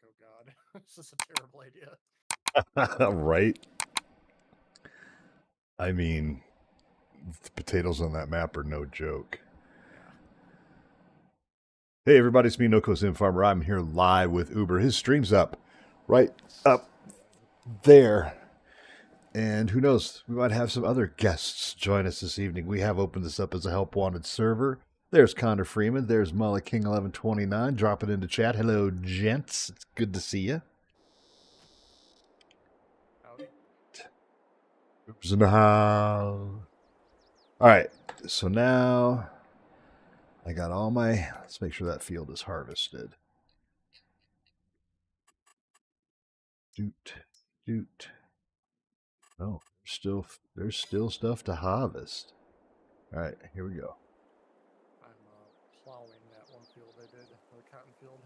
like, oh god, this is a terrible idea. Right? I mean, the potatoes on that map are no joke. Yeah. Hey, everybody, it's me, NoCo Sim Farmer. I'm here live with Uber. His stream's up, right up there. And who knows, we might have some other guests join us this evening. We have opened this up as a help wanted server. There's Connor Freeman. There's Molly King 1129. Drop it into chat. Hello, gents. It's good to see you. Howdy. Uber's in the house. All right, so now I got all my. Let's make sure that field is harvested. Doot, doot. Oh, there's still stuff to harvest. All right, here we go. I'm plowing that one field I did, the cotton field.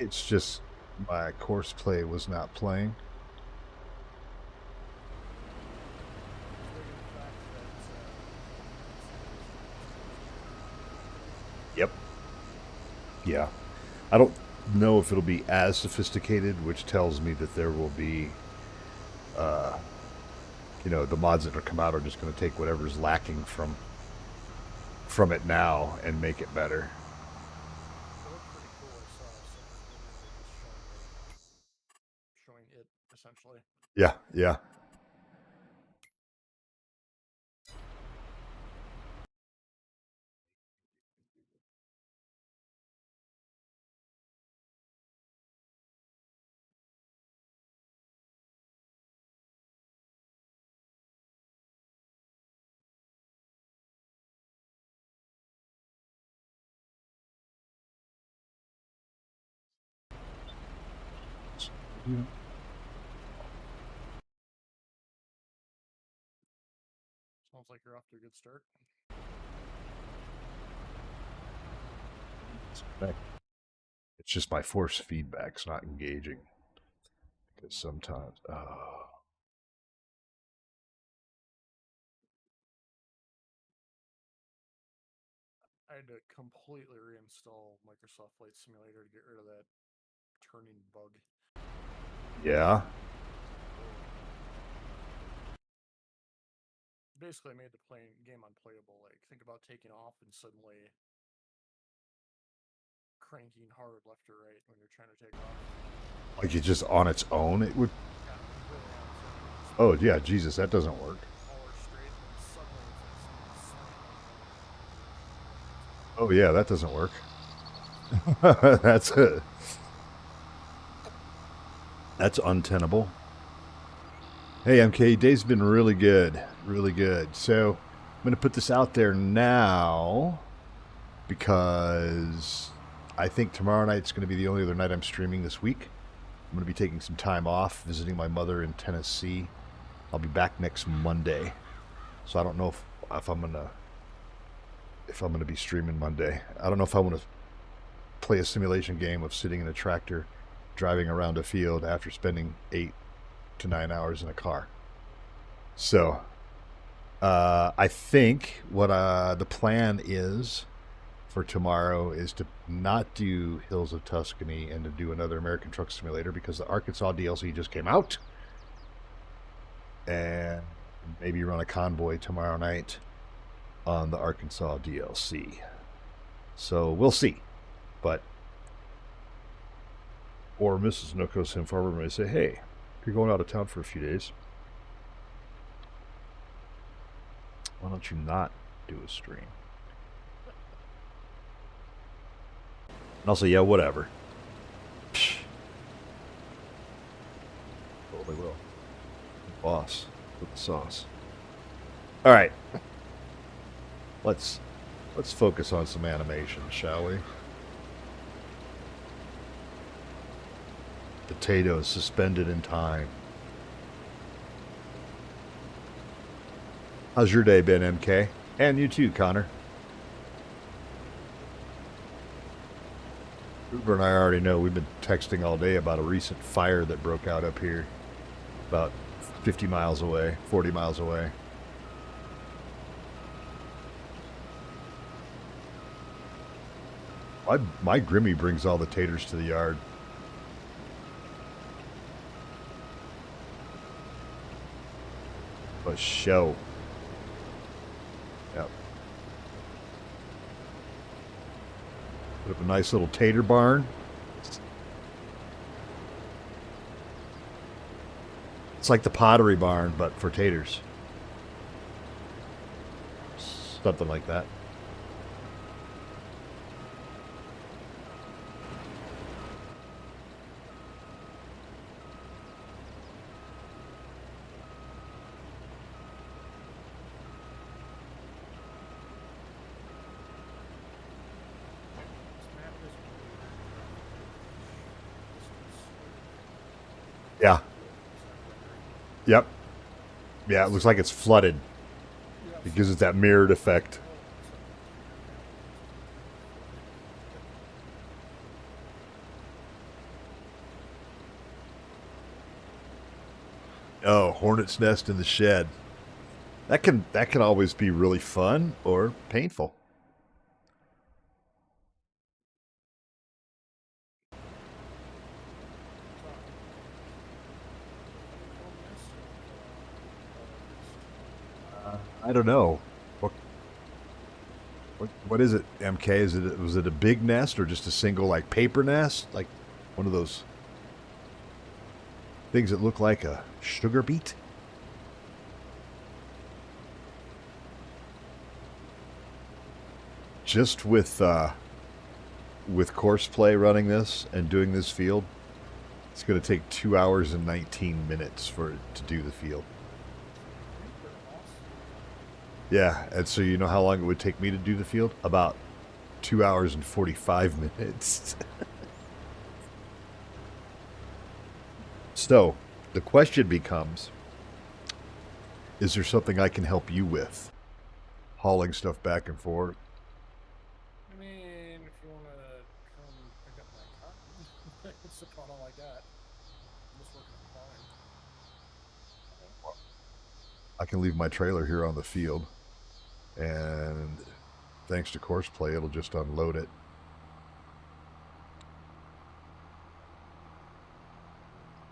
It's just my course play was not playing. Yep. Yeah. I don't know if it'll be as sophisticated, which tells me that there will be, the mods that are come out are just going to take whatever's lacking from it now and make it better. It looked pretty cool. I saw some videos showing it essentially. Yeah, yeah. Yeah. Sounds like you're off to a good start. It's just my force feedback's not engaging. Because sometimes, I had to completely reinstall Microsoft Flight Simulator to get rid of that turning bug. yeah. Basically, made the game unplayable. Like, think about taking off and suddenly cranking hard left or right when you're trying to take off. Like it's just on its own, it would. Yeah, completely on its own. Oh yeah, Jesus, that doesn't work. Power straight, and then suddenly it's like Oh yeah, that doesn't work. That's untenable. Hey MK, day's been really good, really good. So I'm gonna put this out there now because I think tomorrow night's gonna be the only other night I'm streaming this week. I'm gonna be taking some time off, visiting my mother in Tennessee. I'll be back next Monday, so I don't know if I'm gonna be streaming Monday. I don't know if I want to play a simulation game of sitting in a tractor driving around a field after spending 8 to 9 hours in a car. So I think what the plan is for tomorrow is to not do Hills of Tuscany and to do another American Truck Simulator because the Arkansas DLC just came out, and maybe run a convoy tomorrow night on the Arkansas DLC. So we'll see. But or Mrs. Nookos and Farmer may say, "Hey, if you're going out of town for a few days, why don't you not do a stream?" And I'll say, "Yeah, whatever." Psh. Totally will. Boss with the sauce. All right, let's focus on some animation, shall we? Potatoes suspended in time. How's your day been, MK? And you too, Connor. Uber and I already know we've been texting all day about a recent fire that broke out up here about 50 miles away, 40 miles away. My Grimmy brings all the taters to the yard. A show. Yep. Put up a nice little tater barn. It's like the Pottery Barn, but for taters. Something like that. Yeah. Yep. Yeah, it looks like it's flooded. It gives it that mirrored effect. Oh, hornet's nest in the shed. That can always be really fun or painful. I don't know. What is it, MK? Was it a big nest or just a single like paper nest, like one of those things that look like a sugar beet? Just with Courseplay running this and doing this field, it's going to take 2 hours and 19 minutes for it to do the field. Yeah, and so you know how long it would take me to do the field? About 2 hours and 45 minutes. So, the question becomes, is there something I can help you with? Hauling stuff back and forth? I mean, if you want to come pick up my cotton, what's the problem like that? I'm just working on farming. I can leave my trailer here on the field, and thanks to Courseplay, it'll just unload it.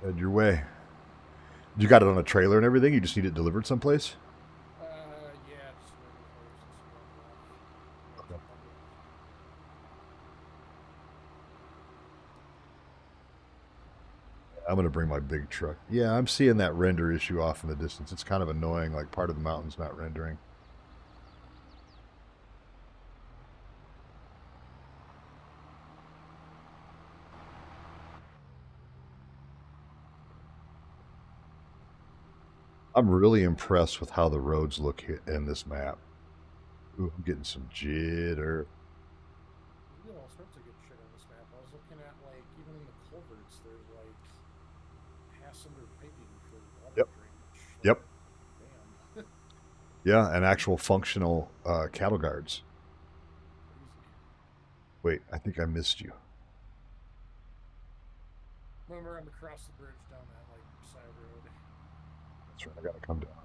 Head your way. You got it on a trailer and everything? You just need it delivered someplace? Yeah, just waiting for it since you dropped it off. I'm going to bring my big truck. Yeah, I'm seeing that render issue off in the distance. It's kind of annoying, like part of the mountain's not rendering. I'm really impressed with how the roads look in this map. Ooh, I'm getting some jitter. You do all sorts of good shit on this map. I was looking at, like, even in the culverts, there's, like, pass-under piping for water Yep. drainage. Like, Yep. damn. Yeah, and actual functional cattle guards. Crazy. Wait, I think I missed you. Remember, I'm across the bridge down that, like, side road. That's right, I gotta come down. Yeah,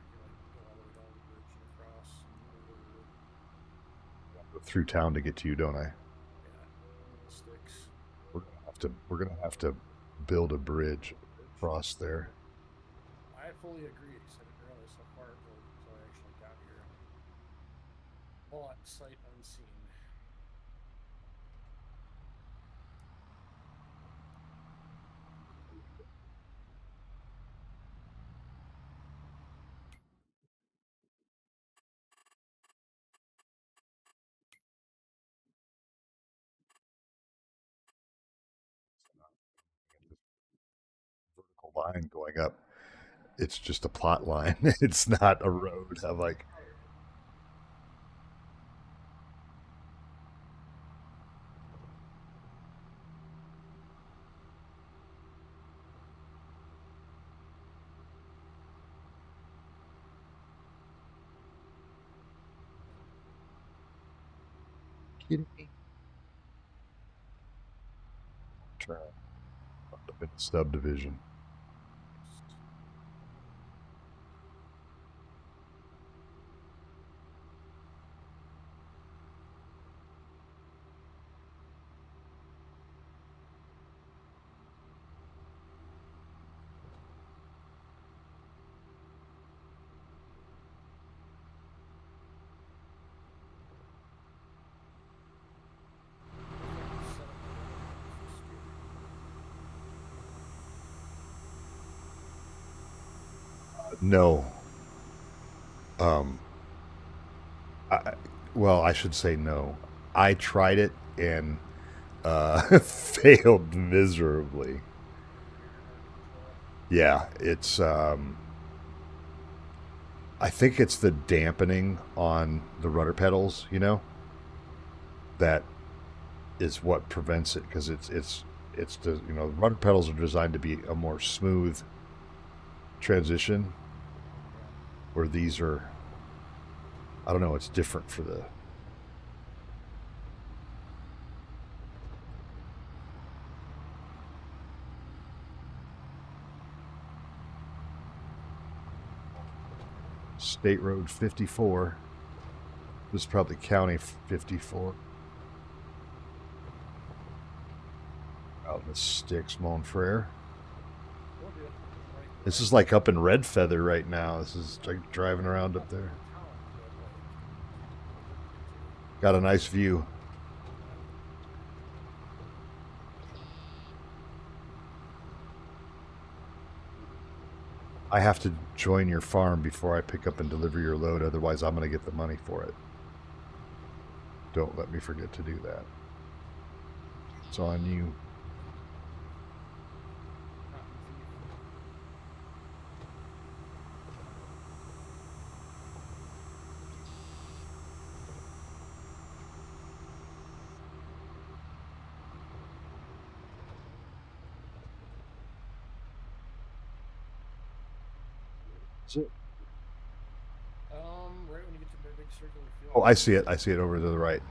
you, like, go all the way down the bridge and across and over. Go through town to get to you, don't I? Yeah, into the sticks. We're gonna have to build a bridge across there. I fully agree. He said it earlier so far until I actually got here. Bought sight unseen. Vertical line going up. It's just a plot line. It's not a road. I'm like, kidding me? Turn up in the subdivision. No. Um, I, well, I should say no. I tried it and failed miserably. Yeah, it's. I think it's the dampening on the rudder pedals. That is what prevents it because it's the rudder pedals are designed to be a more smooth transition, where these are. I don't know. It's different for the. State Road 54. This is probably County 54. Out in the sticks, Montfrere. This is like up in Red Feather right now. This is like driving around up there. Got a nice view. I have to join your farm before I pick up and deliver your load. Otherwise, I'm going to get the money for it. Don't let me forget to do that. It's on you. Is it? Right when you get to the big circular field. Oh, I see it. I see it over to the right.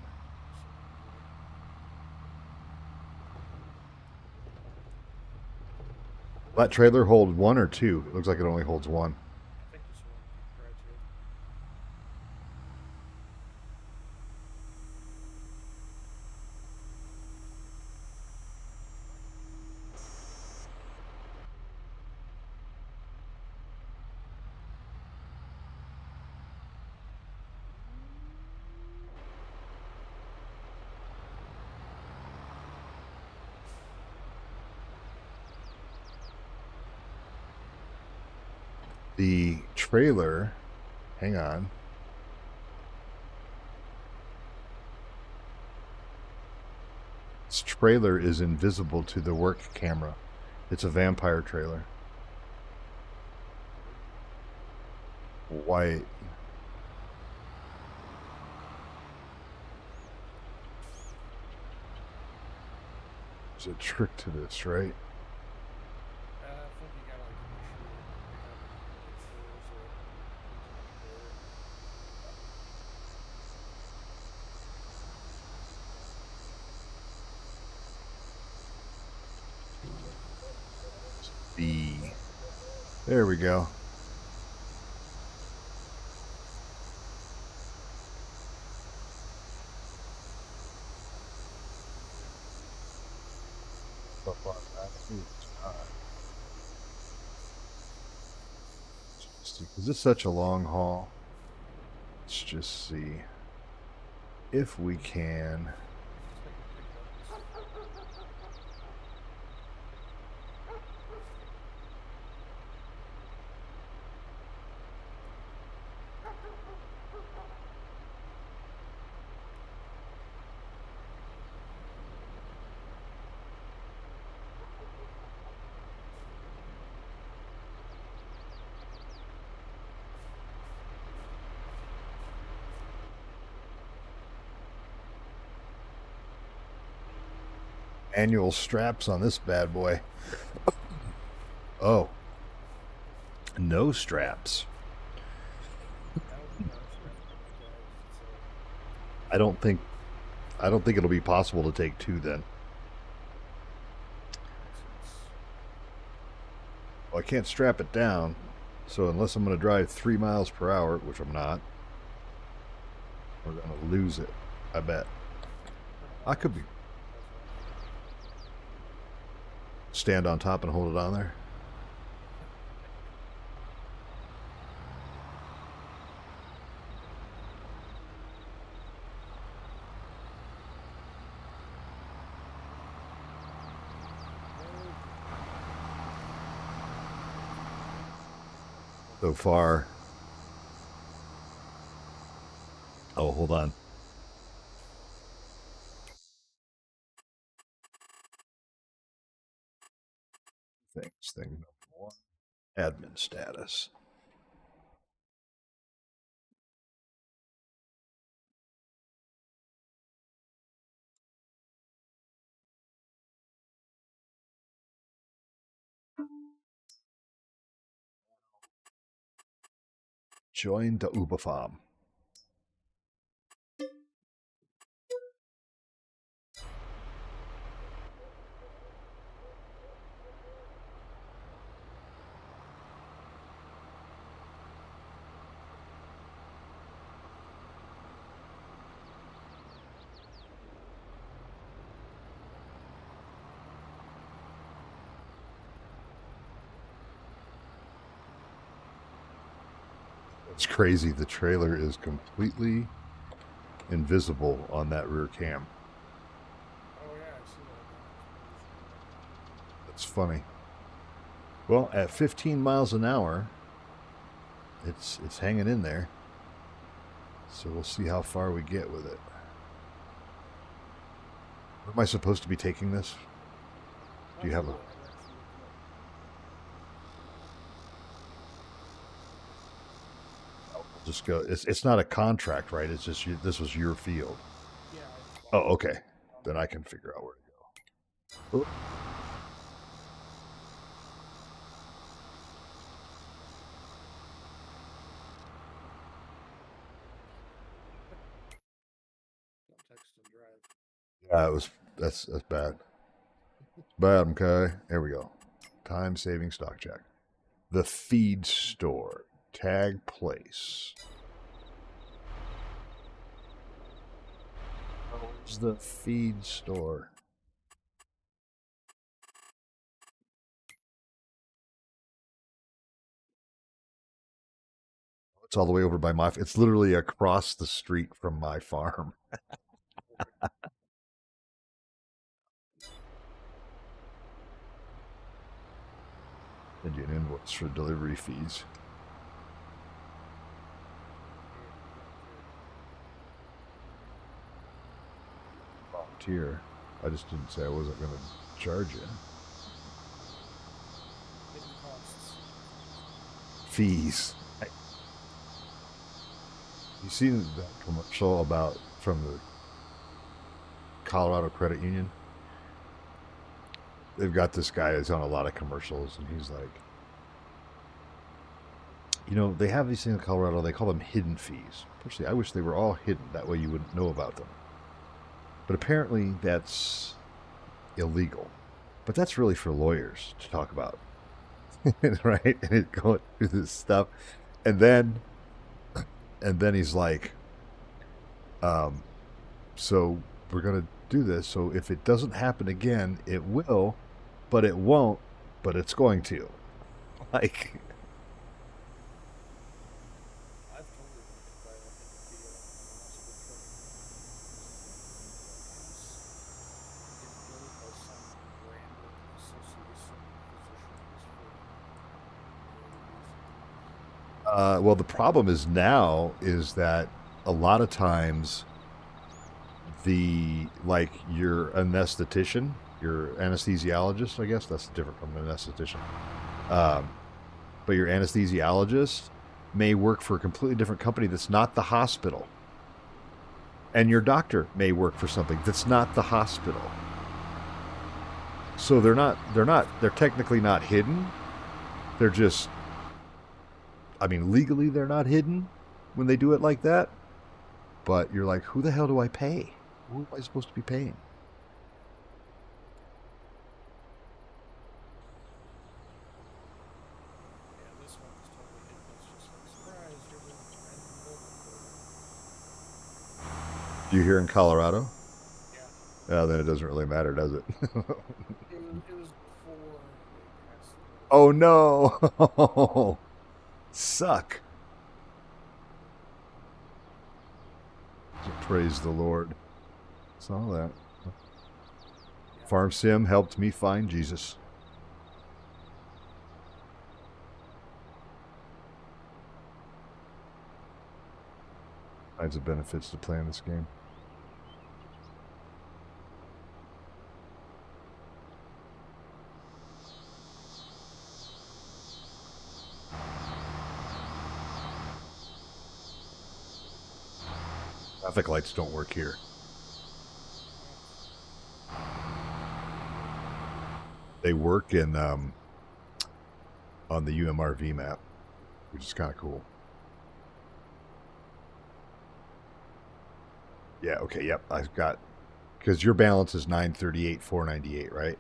Will that trailer hold one or two? It looks like it only holds one. I think this one. Graduate. The trailer, hang on. This trailer is invisible to the work camera. It's a vampire trailer. White. There's a trick to this, right? I think you gotta like B. There we go. Is this such a long haul? Let's just see. if we can. Annual straps on this bad boy. Oh, no straps. I don't think it'll be possible to take two then. Well, I can't strap it down, so unless I'm going to drive 3 miles per hour, which I'm not, we're going to lose it. I bet. I could be. Stand on top and hold it on there. So far. Oh, hold on. Thing number one. Admin status. Join the Uber farm. It's crazy. The trailer is completely invisible on that rear cam. Oh yeah, I see that. That's funny. Well, at 15 miles an hour, it's hanging in there. So we'll see how far we get with it. Where am I supposed to be taking this? Do you have a... Just go. It's not a contract, right? It's just this was your field. Yeah. Oh, okay. Then I can figure out where to go. Oop. Text and drive. Yeah, that's bad. Bad, okay. There we go. Time saving stock check. The feed store. Tag place. Where's the feed store? It's all the way over by my... It's literally across the street from my farm. Send you an invoice for delivery fees. Volunteer. I just didn't say I wasn't going to charge you. Fees. You seen that commercial about from the Colorado Credit Union? They've got this guy that's on a lot of commercials, and he's like, you know, they have these things in Colorado. They call them hidden fees. Personally, I wish they were all hidden. That way you wouldn't know about them. But apparently that's illegal. But that's really for lawyers to talk about. Right? And it going through this stuff. And then he's like, so we're going to do this. So if it doesn't happen again, it will, but it won't, but it's going to. Like... Well, the problem is now is that a lot of times your anesthetician, your anesthesiologist, I guess that's different from an anesthetician. Um, but your anesthesiologist may work for a completely different company that's not the hospital. And your doctor may work for something that's not the hospital. So they're technically not hidden. They're just, I mean, legally they're not hidden when they do it like that. But you're like, who the hell do I pay? Who am I supposed to be paying? Yeah, this one is totally hidden. It's just like, surprise, you're the random local code. Do you hear in Colorado? Yeah. Then it doesn't really matter, does it? It was before they passed the Oh no! Suck. Praise the Lord. Saw that. yeah. Farm Sim helped me find Jesus. Kinds of benefits to playing this game. Traffic lights don't work here. What? They work in on the UMRV map, which is kind of cool. Yeah. Okay. Yep. I've got because your balance is 938 498, right?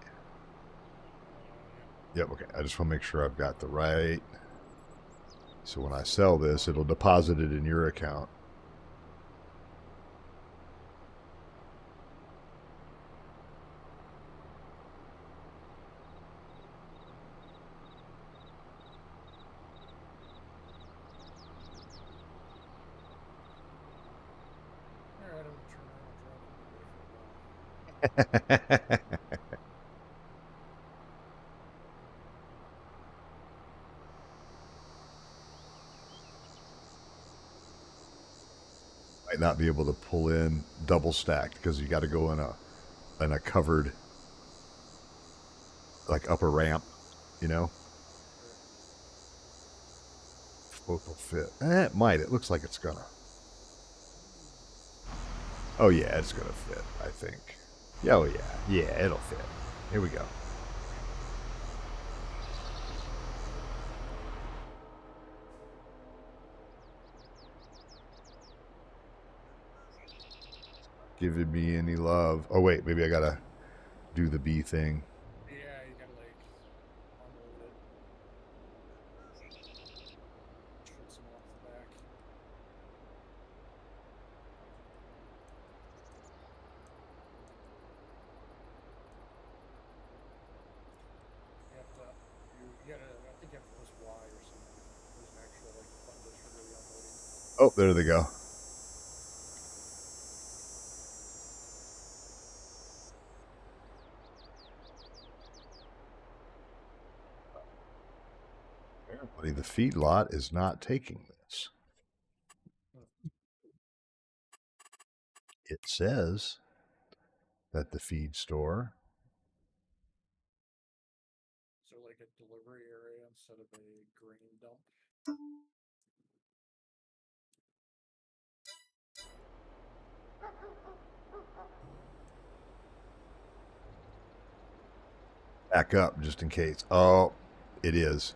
Yeah. Yep. Okay. I just want to make sure I've got the right. So when I sell this, it'll deposit it in your account. All right, I'm gonna turn around and drive away for a while. Might not be able to pull in double stacked because you got to go in a covered like upper ramp, you know. Sure. Both will fit. It might. It looks like it's gonna. Ooh. Oh yeah, it's gonna fit. I think. Yeah. Oh yeah. Yeah, it'll fit. Here we go. Giving me any love. Oh wait, maybe I gotta do the B thing. Yeah, you gotta like unload it. Shoot some off the back. You have to. You gotta. I think you have to press Y or something. There's an actual like button to trigger the unloading. Oh, there they go. Apparently, the feedlot is not taking this. It says that the feed store. So like a delivery area instead of a grain dump. Back up just in case. Oh, it is.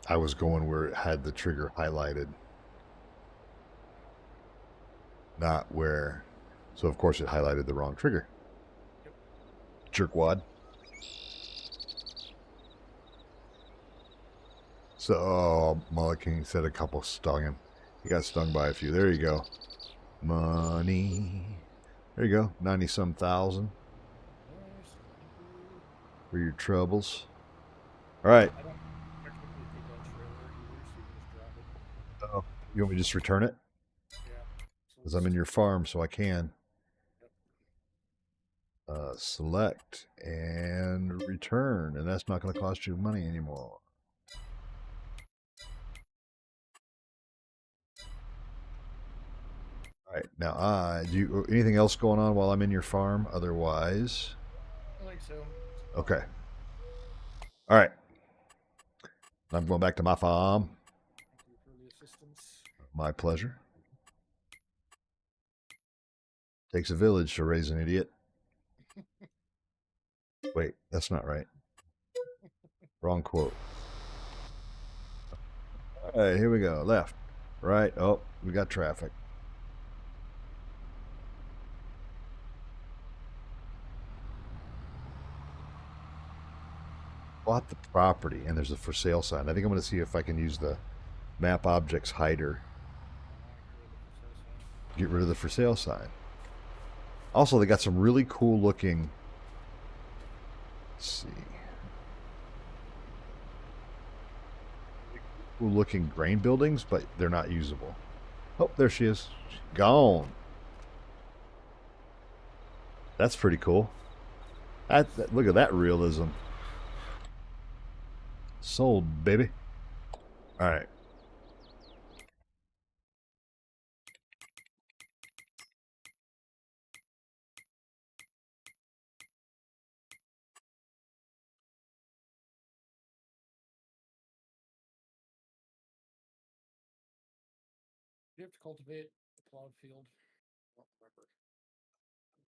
I was going where it had the trigger highlighted, not where. So, of course, it highlighted the wrong trigger. Yep. Jerkwad. So, oh, Mulligan said a couple stung him. He got stung by a few. There you go. Money. There you go. 90 some thousand Nice. Thank you. for your troubles. All right. I don't technically take that trailer either, so you can just drop it. Oh, you want me to just return it? Yeah. So Because I'm in your farm, so I can. Yep. Select and return, and that's not going to cost you money anymore. All right, now do you anything else going on while I'm in your farm? Otherwise, I think so. okay. All right, I'm going back to my farm. Thank you for the assistance. My pleasure. Takes a village to raise an idiot. Wait, that's not right. Wrong quote. All right, here we go. Left, right. Oh, we got traffic. Bought the property, and there's a for sale sign. I think I'm going to see if I can use the map objects hider. Get rid of the for sale sign. Also, they got some really cool looking. Let's see. Cool looking grain buildings, but they're not usable. Oh, there she is. She's gone. That's pretty cool. Look at that realism. Sold, baby. All right. Do you have to cultivate the plowed field? I don't remember.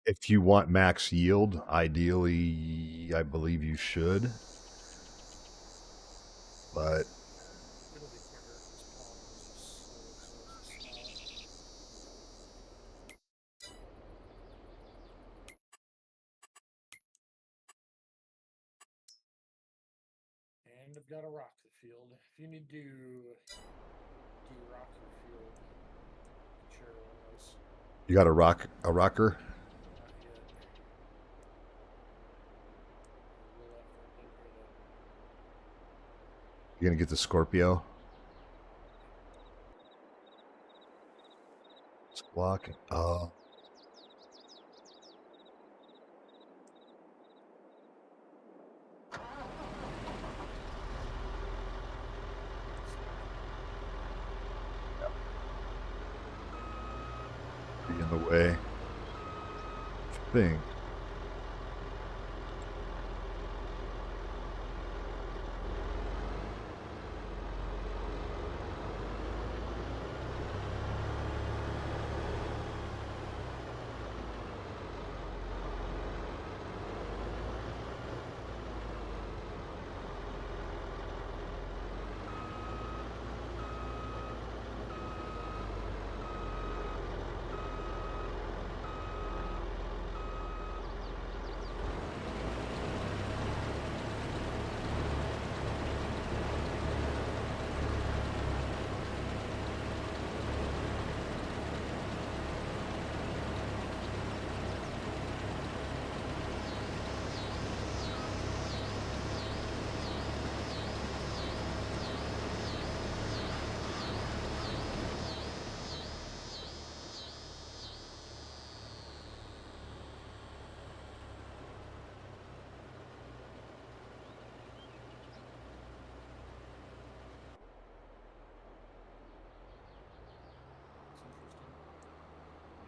If you want max yield, ideally, I believe you should. But It'll be quicker because plowing is just slow, so it's a small. And I've got to rock the field. If you need to de-rock your field, you can share one of those. you got a rocker. Not yet. I will after I'm done here, though. You're gonna get the Scorpio. It's blocking. Oh. Be in the way. Thing.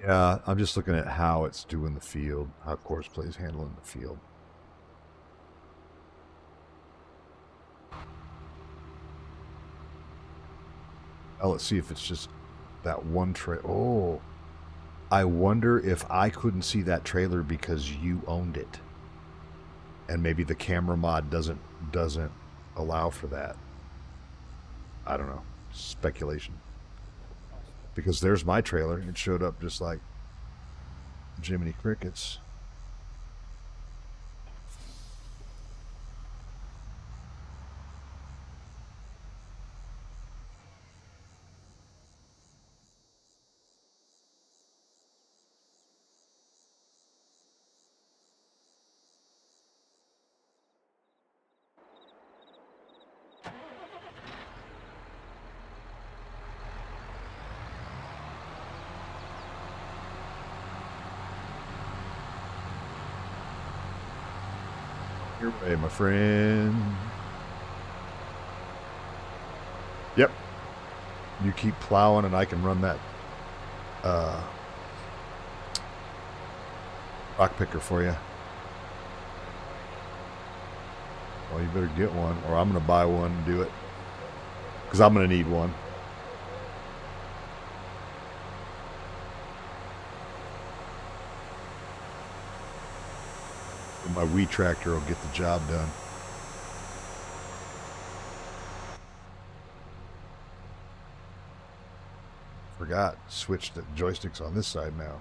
Yeah, I'm just looking at how it's doing the field, how course play's handling the field. Now let's see if it's just that one trailer. Oh, I wonder if I couldn't see that trailer because you owned it, and maybe the camera mod doesn't allow for that. I don't know. Speculation. Because there's my trailer. It showed up just like Jiminy Crickets. Your way, my friend. Yep. You keep plowing and I can run that rock picker for you. Well, you better get one, or I'm going to buy one and do it. Because I'm going to need one. And my wheat tractor will get the job done. Forgot. Switch the joysticks on this side now.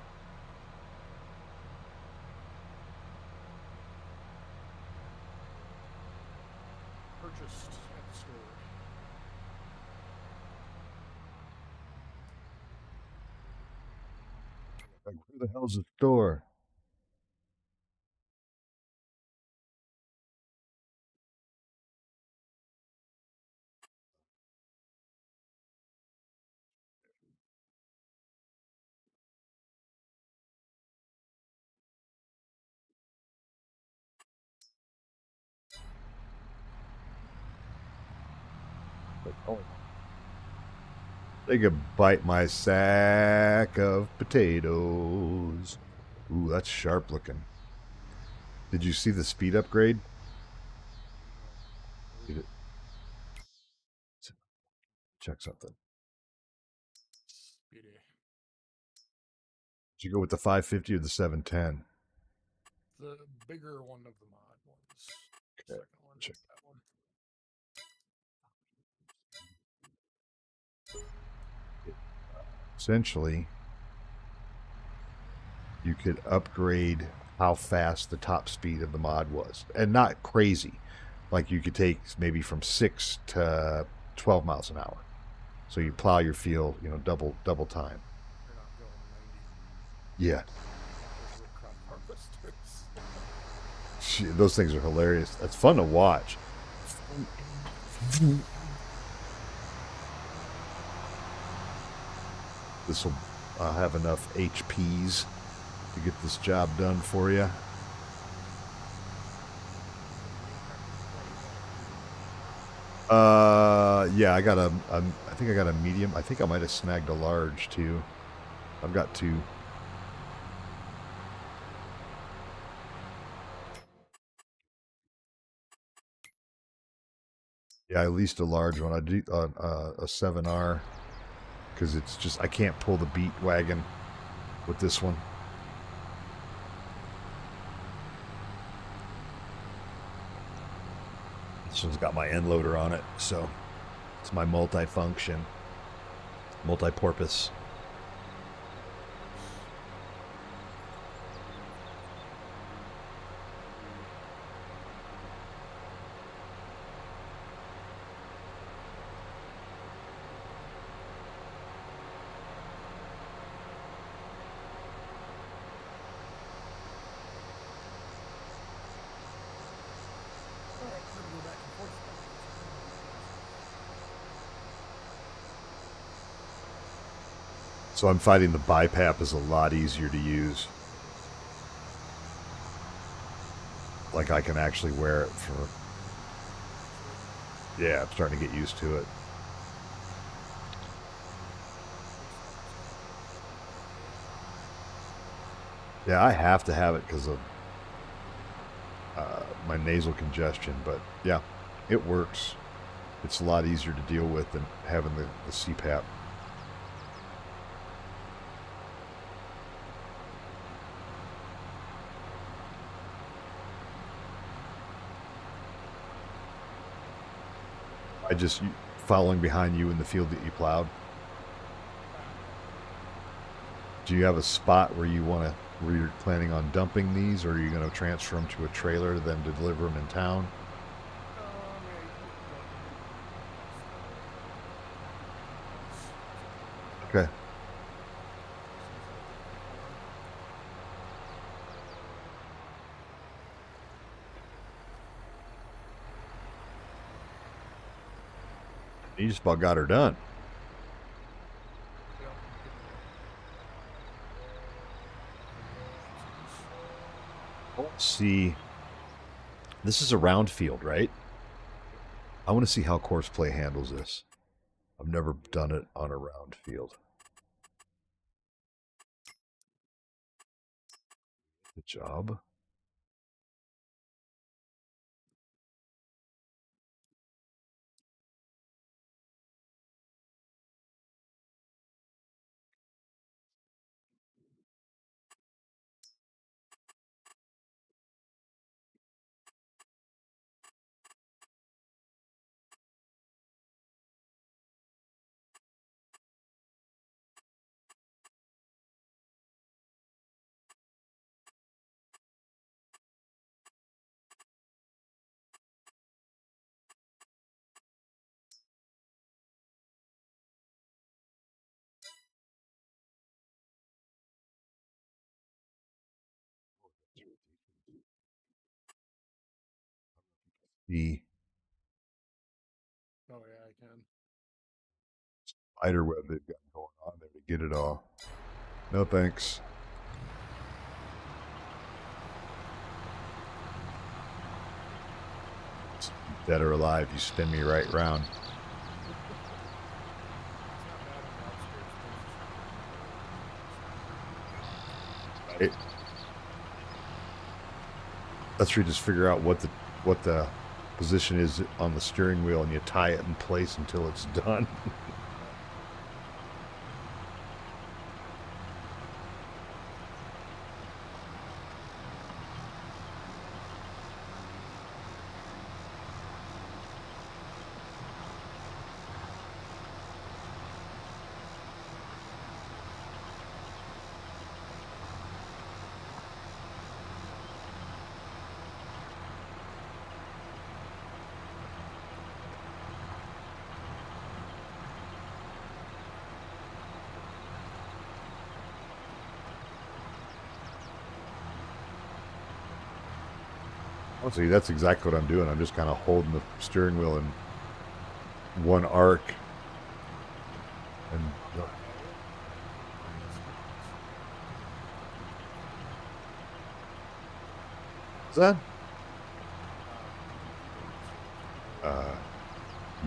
Purchased at the store. Like, where the hell's the store? Oh. They could bite my sack of potatoes. Ooh, that's sharp looking. Did you see the speed upgrade? Did it? Check something. Speedy. Did you go with the 550 or the 710? The bigger one of the mod ones. Okay. Second one. Check. That one. Essentially, you could upgrade how fast the top speed of the mod was, and not crazy. Like you could take maybe from 6 to 12 miles an hour. So you plow your field, double time. You're not going 90. Yeah. Those wood crop harvesters. Those things are hilarious. That's fun to watch. This will have enough HPs to get this job done for you. Yeah, I think I got a medium. I think I might have snagged a large too. I've got two. Yeah, I leased a large one. I do a 7R because it's just I can't pull the beat wagon with this one. This one's got my end loader on it, so it's my multi-function, multi-purpose. So I'm finding the BiPAP is a lot easier to use. Like I can actually wear it for... Yeah, I'm starting to get used to it. Yeah, I have to have it because of my nasal congestion, but yeah, it works. It's a lot easier to deal with than having the CPAP. I just following behind you in the field that you plowed. Do you have a spot where you're planning on dumping these, or are you going to transfer them to a trailer, then deliver them in town? Okay. You just about got her done. Let's see This is a round field, right? I want to see how course play handles this. I've never done it on a round field. Good job. The Oh yeah, I can. spider web they've got going on there to get it all. No thanks. Dead or alive, you spin me right round. It, that's where you just figure out what the position is on the steering wheel, and you tie it in place until it's done. Honestly, that's exactly what I'm doing. I'm just kind of holding the steering wheel in one arc. And what's that?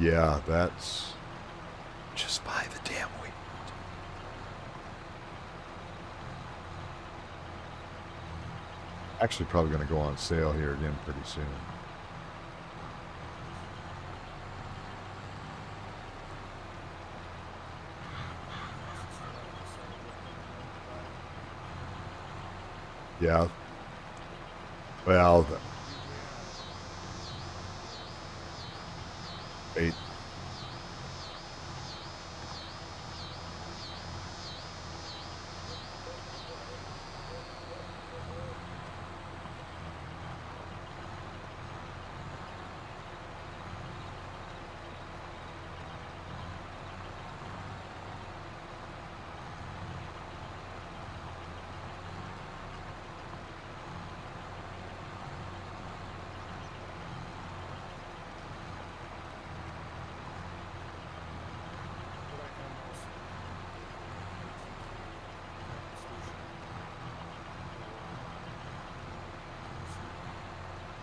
Yeah, that's just by the damn way. Actually, probably going to go on sale here again pretty soon. Yeah. Well, wait.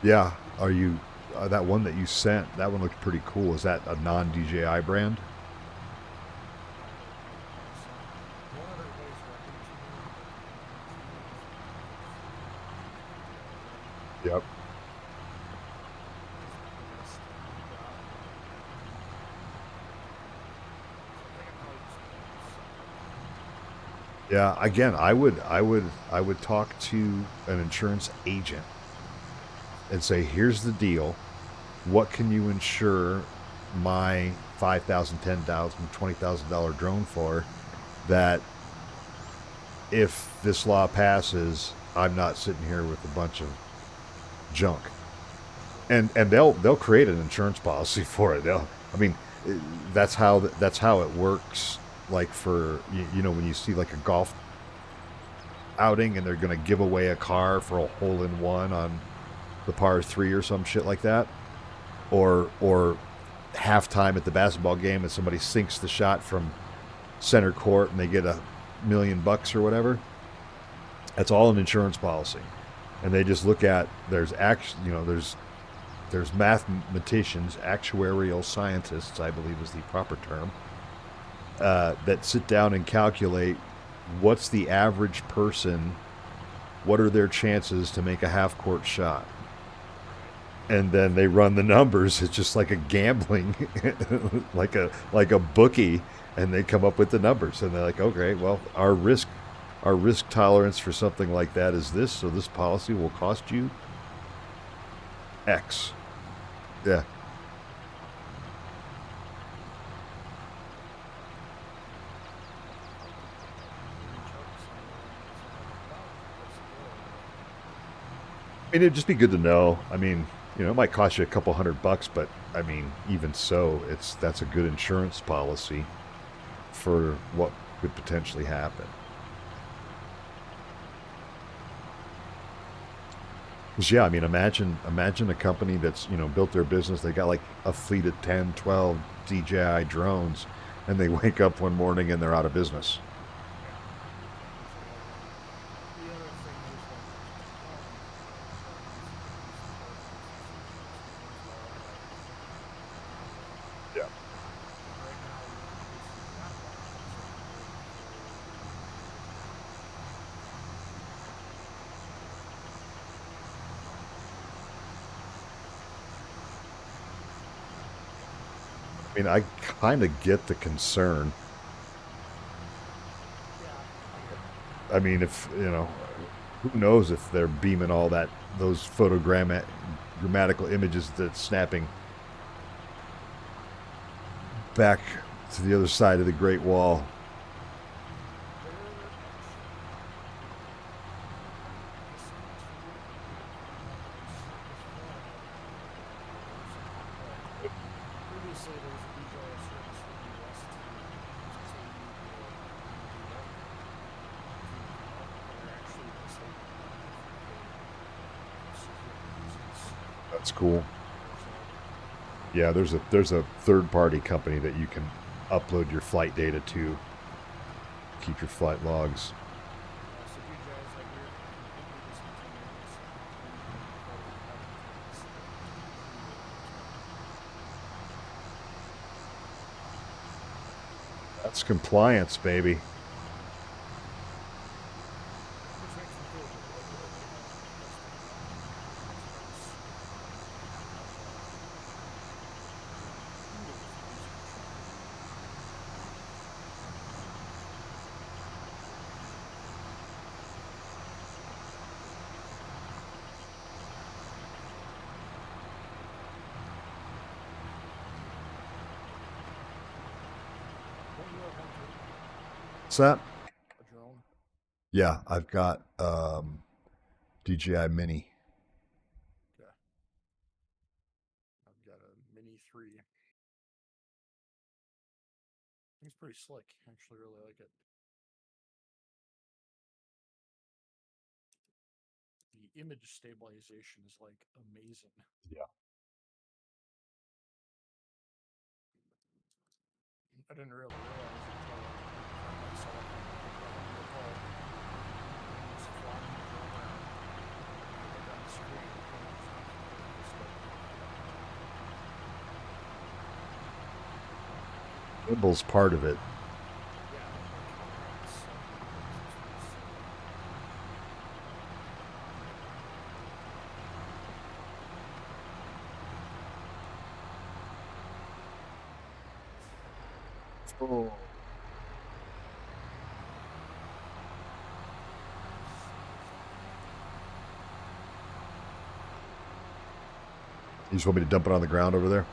Yeah. Are you that one that you sent? That one looked pretty cool. Is that a non-DJI brand? Yep. Yeah. Again, I would talk to an insurance agent and say, "Here's the deal. What can you insure my $5,000, $10,000, $20,000 drone for? That if this law passes, I'm not sitting here with a bunch of junk." And they'll create an insurance policy for it. I mean, that's how it works. Like for you know, when you see like a golf outing and they're going to give away a car for a hole in one on the par 3 or some shit like that, or halftime at the basketball game and somebody sinks the shot from center court and they get $1,000,000 or whatever. That's all an insurance policy, and they just look at there's there's mathematicians, actuarial scientists, I believe is the proper term, that sit down and calculate what's the average person, what are their chances to make a half court shot, and then they run the numbers. It's just like a gambling, like a bookie, and they come up with the numbers, and they're like, okay, well, our risk tolerance for something like that is this, so this policy will cost you X. Yeah. I mean, it'd just be good to know. I mean, it might cost you a couple $100, but I mean, even so, that's a good insurance policy for what could potentially happen. Because yeah, I mean, imagine a company that's built their business. They got like a fleet of 10, 12 DJI drones, and they wake up one morning and they're out of business. Yeah. I mean, I kind of get the concern. I mean, if who knows if they're beaming all those grammatical images that's snapping back to the other side of the Great Wall. That's cool. Yeah, there's a third party company that you can upload your flight data to keep your flight logs. That's compliance, baby. What's that? A drone. Yeah, I've got DJI Mini. Okay. I've got a Mini 3. It's pretty slick. I actually really like it. The image stabilization is like amazing. Yeah. I didn't really realize until I saw it on the call. It was flying the drone around. I looked on the screen. Gimbal's part of it. Oh. You just want me to dump it on the ground over there?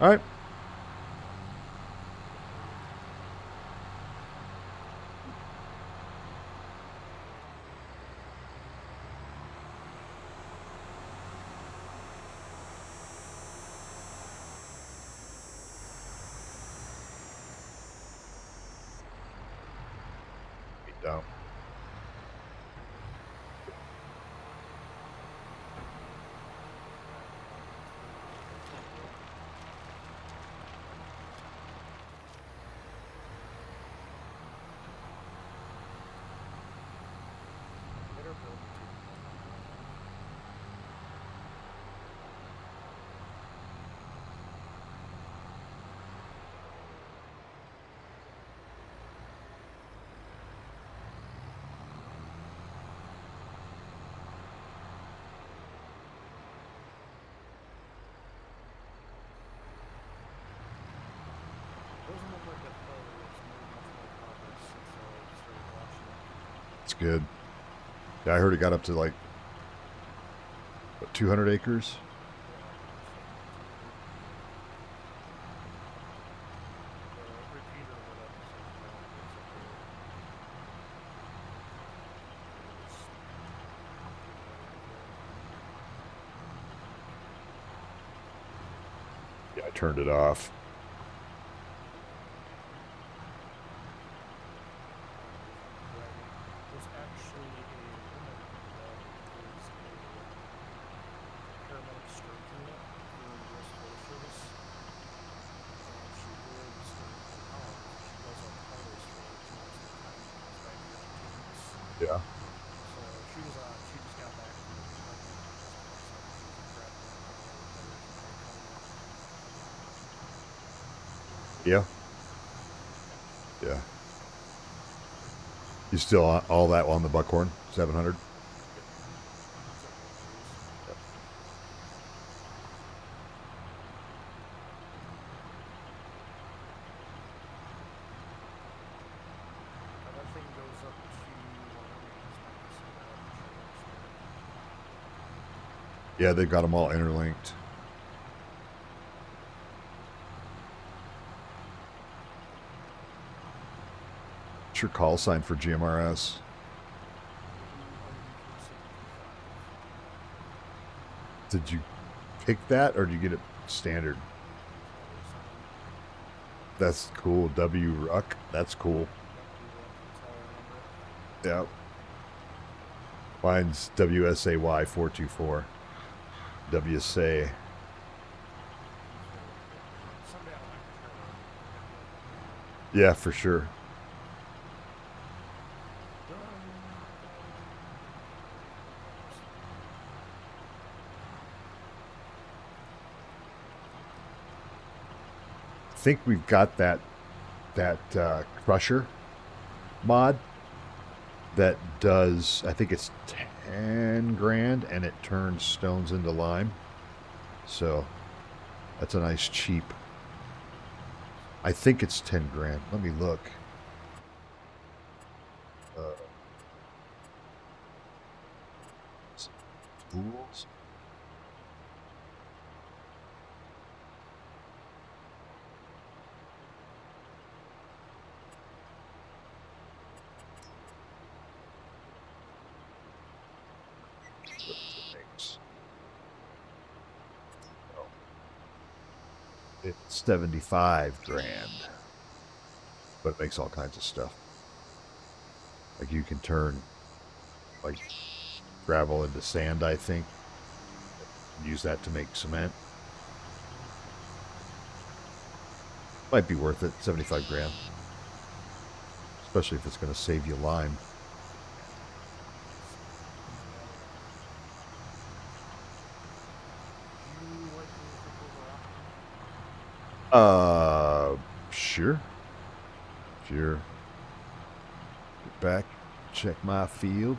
All right. Down. It's good. Yeah, I heard it got up to like, what, 200 acres? Yeah, I turned it off. Yeah. Yeah. Yeah. You still on all that on the Buckhorn 700? Yeah, they've got them all interlinked. What's your call sign for GMRS? Did you pick that or did you get it standard? That's cool. W Ruck. That's cool. Yeah. Mine's WSAY 424. WSA. Yeah, for sure. I think we've got that crusher mod that does, I think it's 10 grand and it turns stones into lime. So that's a nice cheap. I think it's 10 grand. Let me look. Tools. It's 75 grand, but it makes all kinds of stuff. Like you can turn like gravel into sand, I think. Use that to make cement. Might be worth it, 75 grand. Especially if it's going to save you lime. Sure. Sure. Get back, check my field.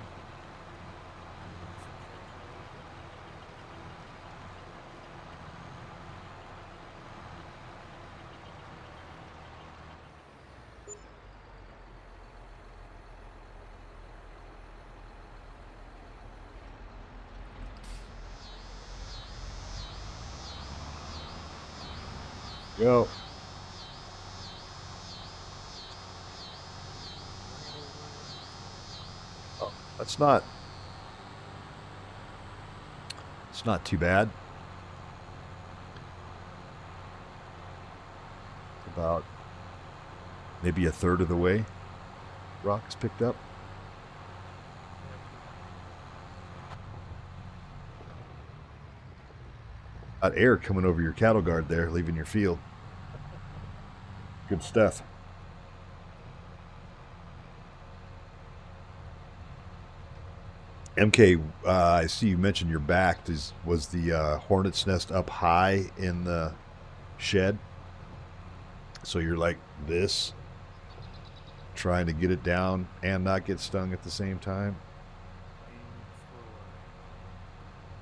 Go. Oh, it's not too bad. About maybe a third of the way. Rock is picked up. Got air coming over your cattle guard there, leaving your field. Good stuff. MK, I see you mentioned your back. Was the hornet's nest up high in the shed? So you're like this, trying to get it down and not get stung at the same time?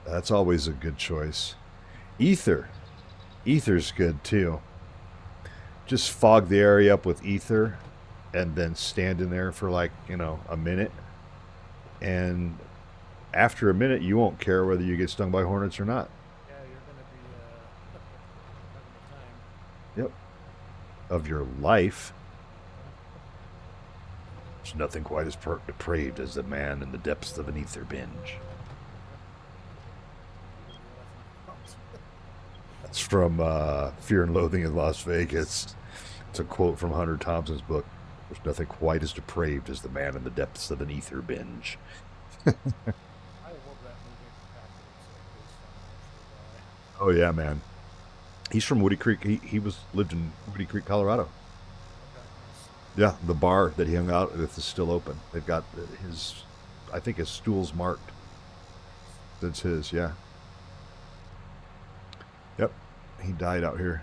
That's always a good choice. Ether's good too. Just fog the area up with ether and then stand in there for like, a minute and after a minute, you won't care whether you get stung by hornets or not. Yeah, you're gonna be having the time. Yep. Of your life. Uh, There's nothing quite as depraved as the man in the depths of an ether binge. You're gonna be laughing at the That's from Fear and Loathing in Las Vegas. It's a quote from Hunter Thompson's book. There's nothing quite as depraved as the man in the depths of an ether binge. I love that movie. In fact, it's based on an actual guy. Oh yeah, man. He's from Woody Creek. He lived in Woody Creek, Colorado. Okay, nice. Yeah, the bar that he hung out with is still open. They've got his, I think his stool's marked. Nice. That's his. Yeah. Yep. He died out here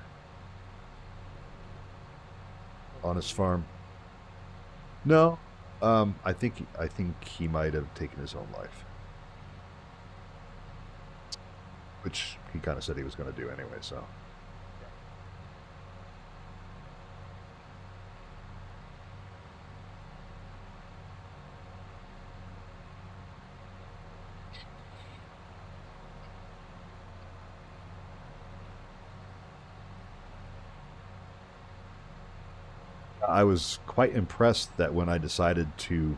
What on did his he? farm. No. I think he might have taken his own life, which he kind of said he was going to do anyway. So Yeah. I was quite impressed that when I decided to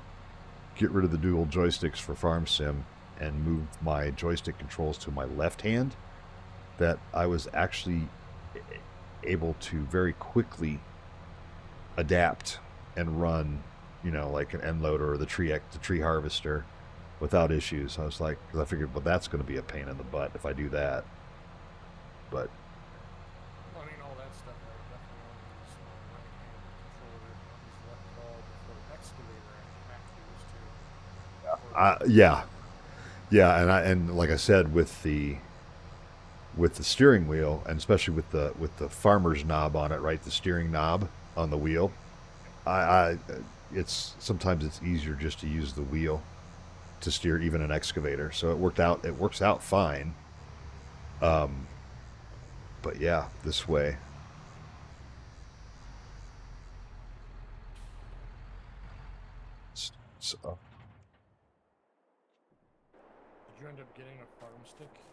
get rid of the dual joysticks for Farm Sim and move my joystick controls to my left hand, that I was actually able to very quickly adapt and run, like an end loader or the tree harvester without issues. I was like, because I figured, well, that's going to be a pain in the butt if I do that. But Well, I mean, all that stuff. I definitely only use my right-hand controller. Don't use left at all. Before excavator, I have to use too. For yeah, yeah, and like I said, with the steering wheel, and especially with the farmer's knob on it, right, the steering knob on the wheel, yep. I it's sometimes it's easier just to use the wheel to steer even an excavator. So it works out fine. Um, but yeah, this way. So, Did you end up getting a farm stick?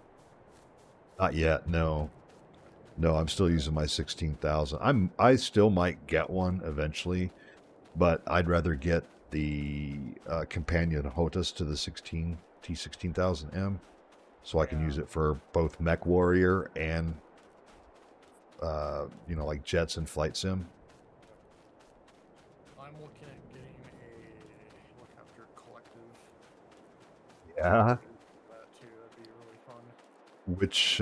not yet. No, Okay. no. I'm still using my 16,000. I still might get one eventually, but I'd rather get the companion HOTAS to the 16 T16000M, so I can Yeah. use it for both Mech Warrior and like jets and flight sim. Yep. I'm looking at getting a helicopter collective. Yeah. That too. That'd be really fun. Which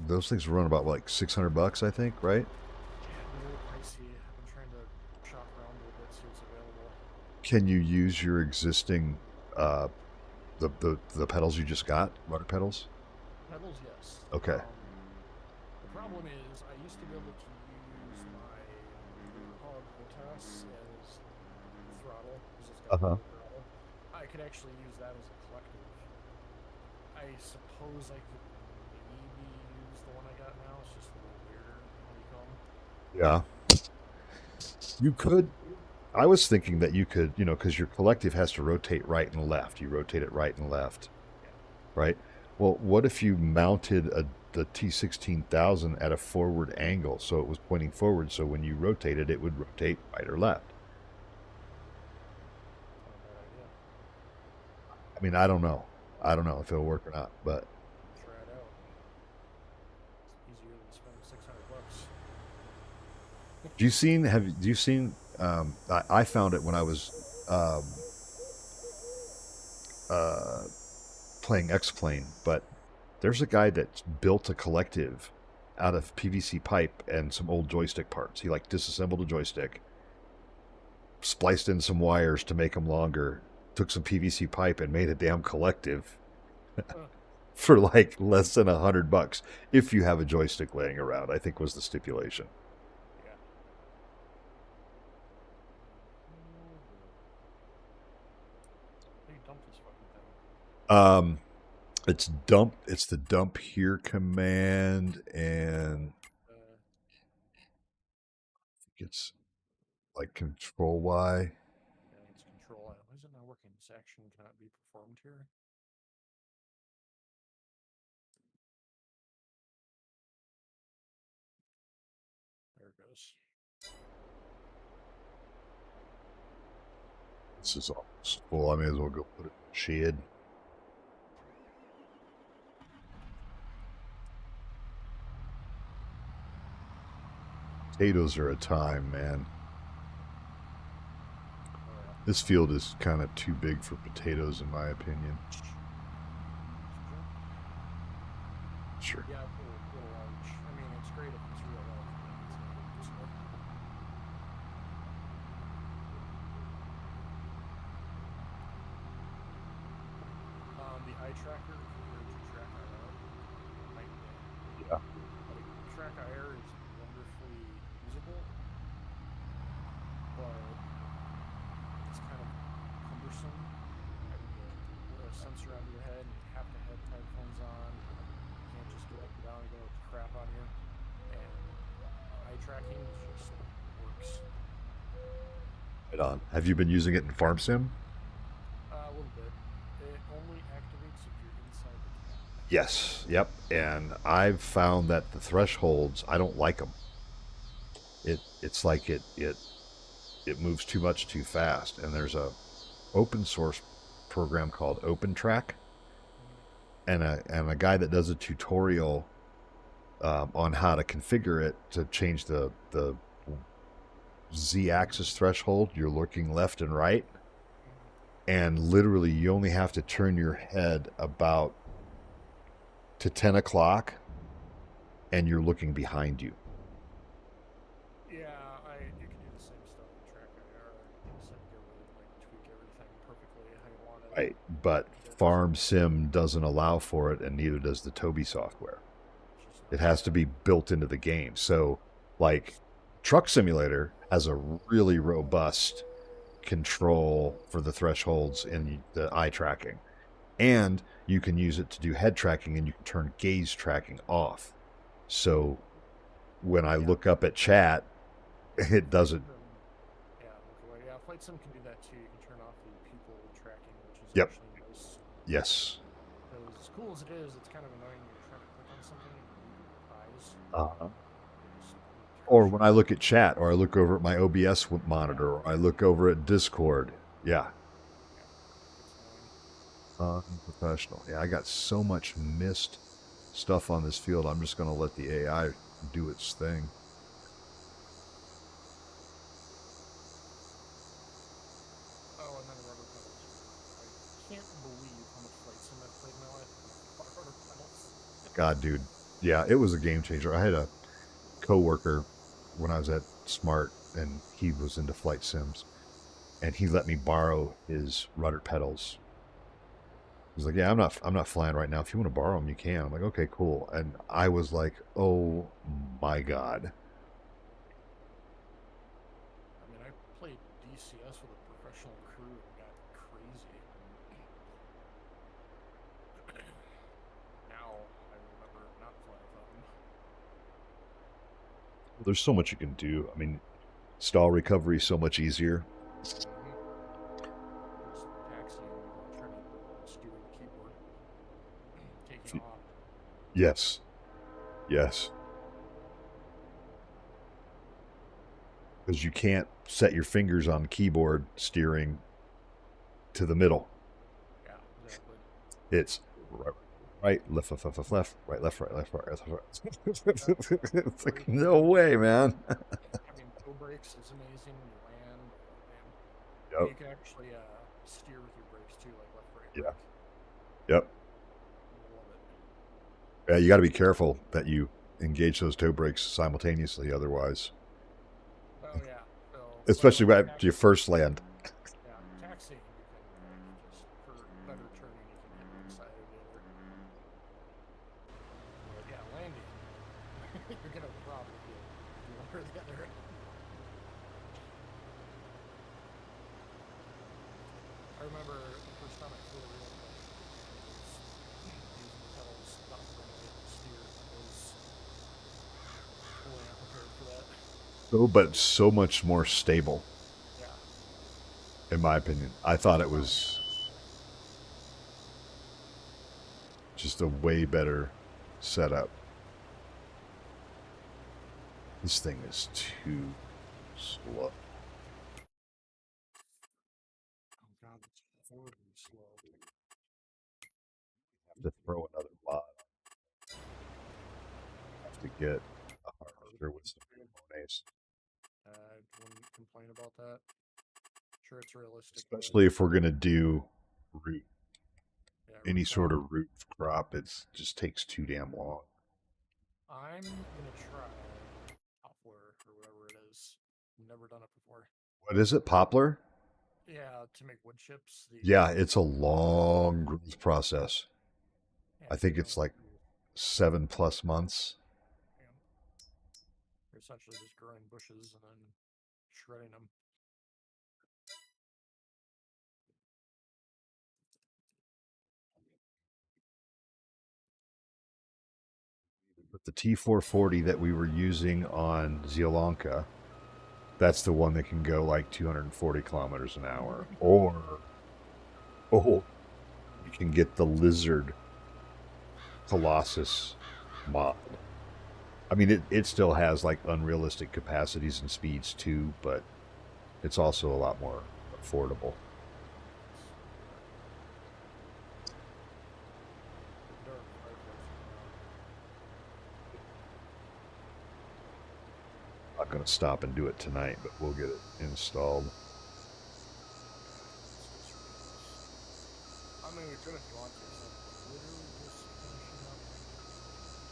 those things run about like $600, I think, right? Yeah, it'd be a little pricey. I've been trying to shop around a little bit, see what's available. Can you use your existing uh, the pedals you just got, rudder pedals? Pedals, yes. Okay. The problem is I used to be able to use my Hog Hotas as the throttle because it's got Uh the huh. dual throttle. I could actually use that as a collective. I suppose I could maybe use the one I got now. It's just a little weirder honeycomb. Yeah. You could. I was thinking that you could, because your collective has to rotate right and left. You rotate it right and left, Yeah. right? Well, what if you mounted the T16000 at a forward angle so it was pointing forward, so when you rotated it would rotate right or left? It's not a bad idea. I mean, I don't know. I don't know if it'll work or not, but Try it out. It's easier than spending $600. do you seen I found it when I was um, uh, playing X-Plane, but there's a guy that built a collective out of PVC pipe and some old joystick parts. He like disassembled a joystick, spliced in some wires to make them longer, took some PVC pipe and made a damn collective Huh. for like less than $100 if you have a joystick laying around. I think was the stipulation. Yeah. Oh boy. How do you dump this fucking thing? Um, it's dump. It's the dump here command, and Uh, it's like control Y. yeah, it's control. Why is it not working? This action cannot be performed here. There it goes. This is almost full. I may as well go put it in the shed. Potatoes are a time, man. This field is kind of too big for potatoes, in my opinion. Sure. Yeah, a little large. I mean, it's great if it's real large. The eye tracker compared to track IR might be. Yeah. Like, track IR is wonderfully usable, but it's kind of cumbersome. Having to put a sensor onto your head, and you have to have headphones on. You can't just get up and down and go crap on you. And eye tracking is just works. Right on. Have you been using it in Farm Sim? A little bit. It only activates if you're inside the cab. Yes. Yep. And I've found that the thresholds, I don't like them. It's like it moves too much too fast. And there's a open source program called OpenTrack, and a guy that does a tutorial on how to configure it to change the z-axis threshold. You're looking left and right, and literally you only have to turn your head about to 10 o'clock, and you're looking behind you. Yeah, you can do the same stuff in track IR. You just have to go really tweak everything perfectly how you want it. Right, but Farm Sim doesn't allow for it, and neither does the Toby software. It has to be built into the game. So, like, Truck Simulator has a really robust control for the thresholds in the eye tracking. And you can use it to do head tracking, and you can turn gaze tracking off. So when I look up at chat, it doesn't. Yeah, look away. Yeah, Flight Sim can do that too. You can turn off the pupil tracking, which is Yep. actually nice. Yes. Because as cool as it is, it's kind of annoying when you're trying to click on something and you move your eyes. Or when I look at chat, or I look over at my OBS monitor, or I look over at Discord. Yeah. Unprofessional. Yeah, I got so much missed stuff on this field. I'm just going to let the AI do its thing. Oh, and then the rubber pedals. I can't believe how much Flight Sim I've played in my life with rubber pedals. God, dude. Yeah, it was a game changer. I had a coworker when I was at Smart, and he was into flight sims, and he let me borrow his rudder pedals. He's like, "Yeah, I'm not flying right now. If you want to borrow them, you can." I'm like, "Okay, cool." And I was like, "Oh my god." I mean, I played DCS with a professional crew and got crazy. Now I remember not flying them. There's so much you can do. I mean, stall recovery is so much easier. Just taxiing while trying to steer the keyboard, taking off. Yes. Yes. Because you can't set your fingers on the keyboard steering to the middle. Yeah, exactly. It's right, left, right, left, right. It's like, no way, man. Having toe brakes is amazing when you land. Man. Yep. You can actually steer with your brakes too, like left, right. Yeah. Brake. Yep. I love it. Yeah, you got to be careful that you engage those toe brakes simultaneously, otherwise. Oh yeah. So, especially after your first land. Yeah, taxiing you can just for better turning you can hit one side or the other. But yeah, landing you're gonna probably do one or the other. I remember the first time I flew a real plane, I was using the pedals not normally to steer. I was totally unprepared for that. So, but so much more stable. Yeah. in my opinion. I thought it was just a way better setup. This thing is too slow. Oh god, it's horribly slow. Have to throw another lot. Have to get a harvester with some Mones. I wouldn't complain about that. Sure, it's realistic, Especially if we're gonna do root, but yeah, any root sort crop. of root crop. It just takes too damn long. I'm gonna try poplar or whatever it is. Never done it before. What is it? Poplar? Yeah, to make wood chips. Yeah, it's a long growth process. Yeah, I so think you're it's gonna like 7+ months. yeah, you're essentially just growing bushes and then shredding them. But the T440 that we were using on Zielonka, that's the one that can go like 240 kilometers an hour. Or, oh, you can get the Lizard Colossus mod. I mean, it still has like unrealistic capacities and speeds too, but it's also a lot more affordable. Getting dark. Fireflies are coming out. I'm not going to stop and do it tonight, but we'll get it installed. It's just ridiculous. I mean, we could if you want to, so I'm literally just finishing up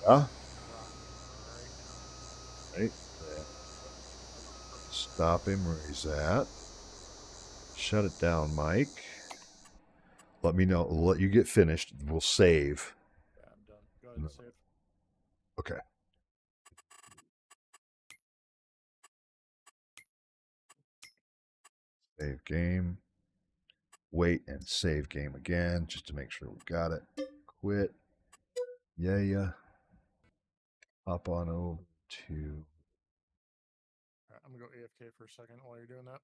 Yeah, rocking right now. right there. Stop him where he's at. Shut it down, Mike. Let me know. We'll let you get finished. We'll save. Yeah, I'm done. Go ahead and save. Okay. Save game. Wait and save game again just to make sure we got it. Quit. Yeah. Hop on over to. All right, I'm gonna go AFK for a second while you're doing that.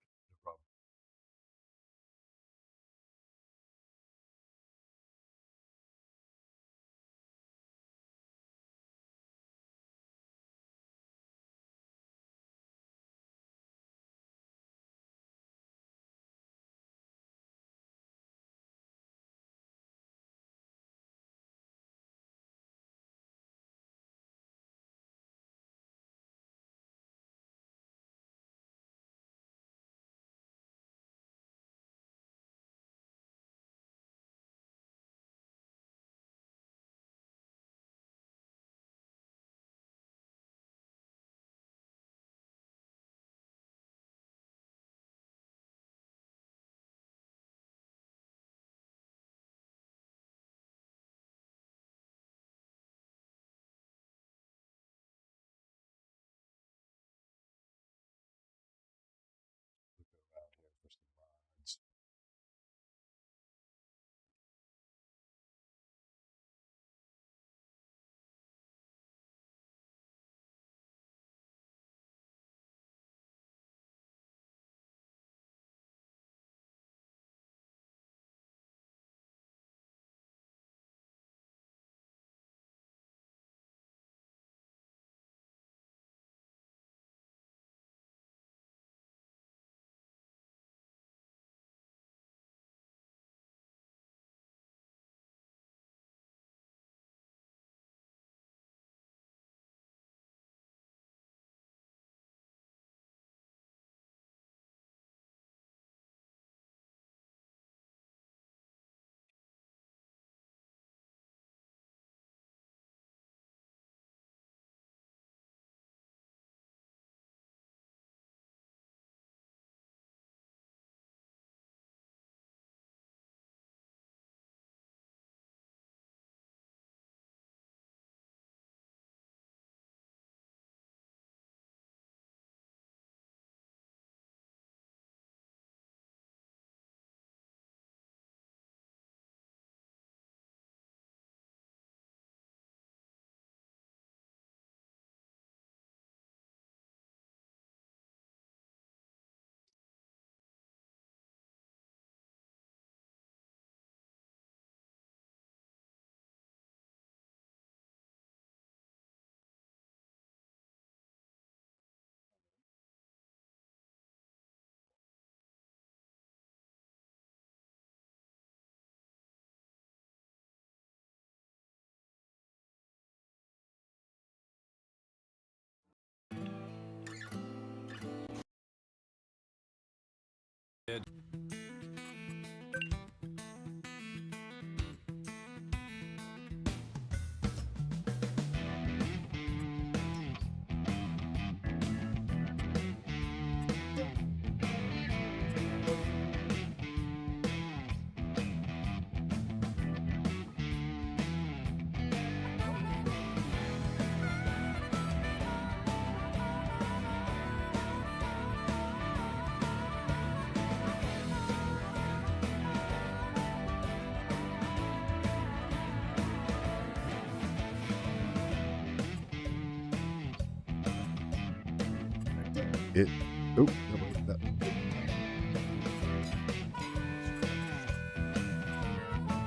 Oh,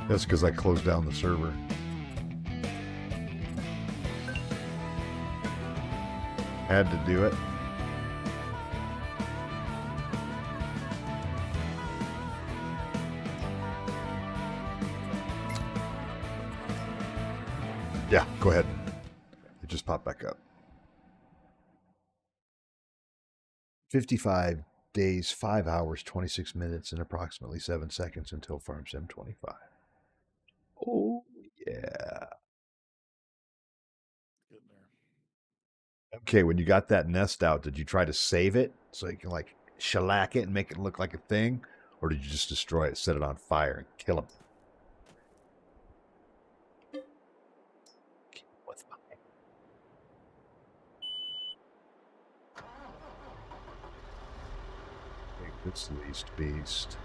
that's because I closed down the server. Had to do it. Yeah, go ahead. It just popped back up. 55 days, 5 hours, 26 minutes, and approximately 7 seconds until Farm Sim 25. Oh, yeah. Getting there. Okay, when you got that nest out, did you try to save it so you can like shellac it and make it look like a thing? Or did you just destroy it, set it on fire, and kill him? What's my... Take this least beast.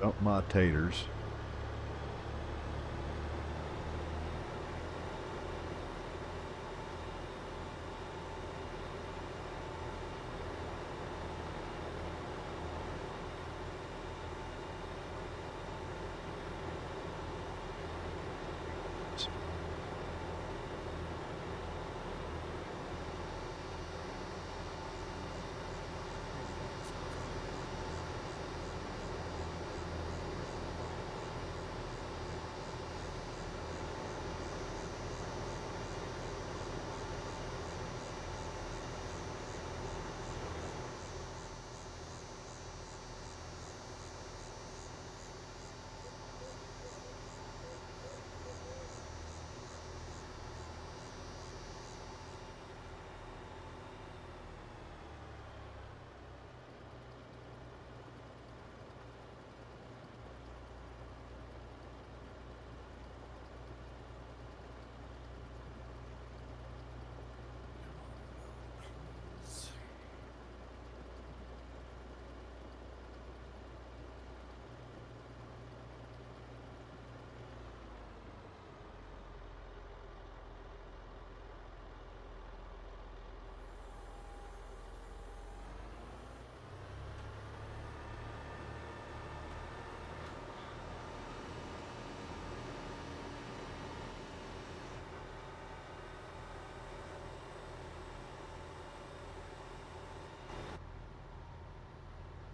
Dump my taters.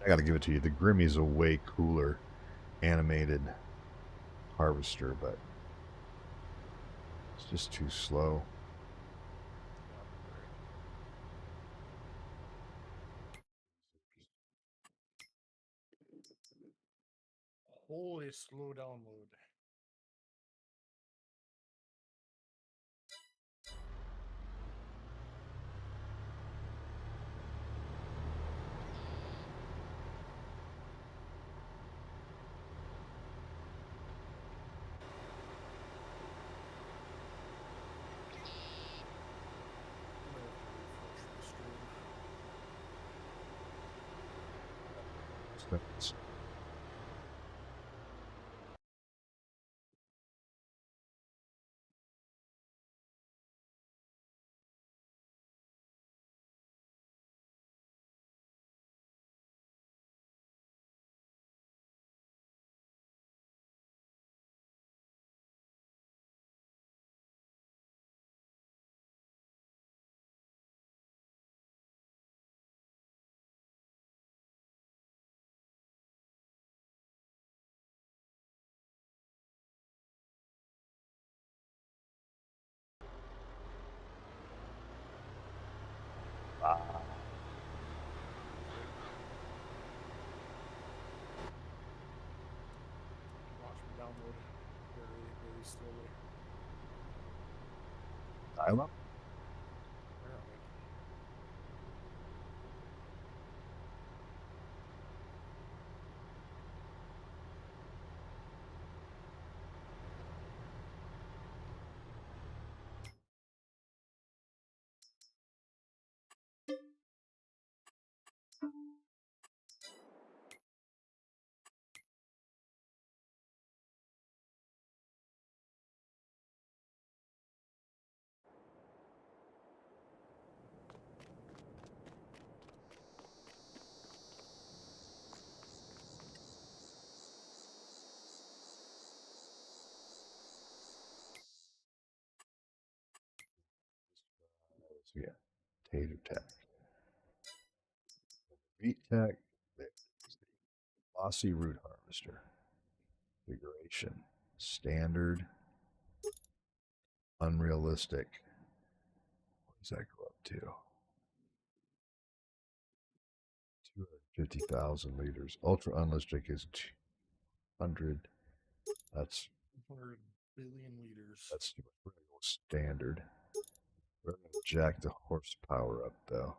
I got to give it to you. The Grimmy's a way cooler animated harvester, but it's just too slow. Holy slow download. It's slowly. Dial up. Apparently. So yeah, tater tack, beet tack, glossy root harvester, configuration, standard, unrealistic. What does that go up to? 250,000 liters. Ultra unrealistic is 200. That's 100 billion liters. that's too much. We're gonna go standard. We're gonna jack the horsepower up though.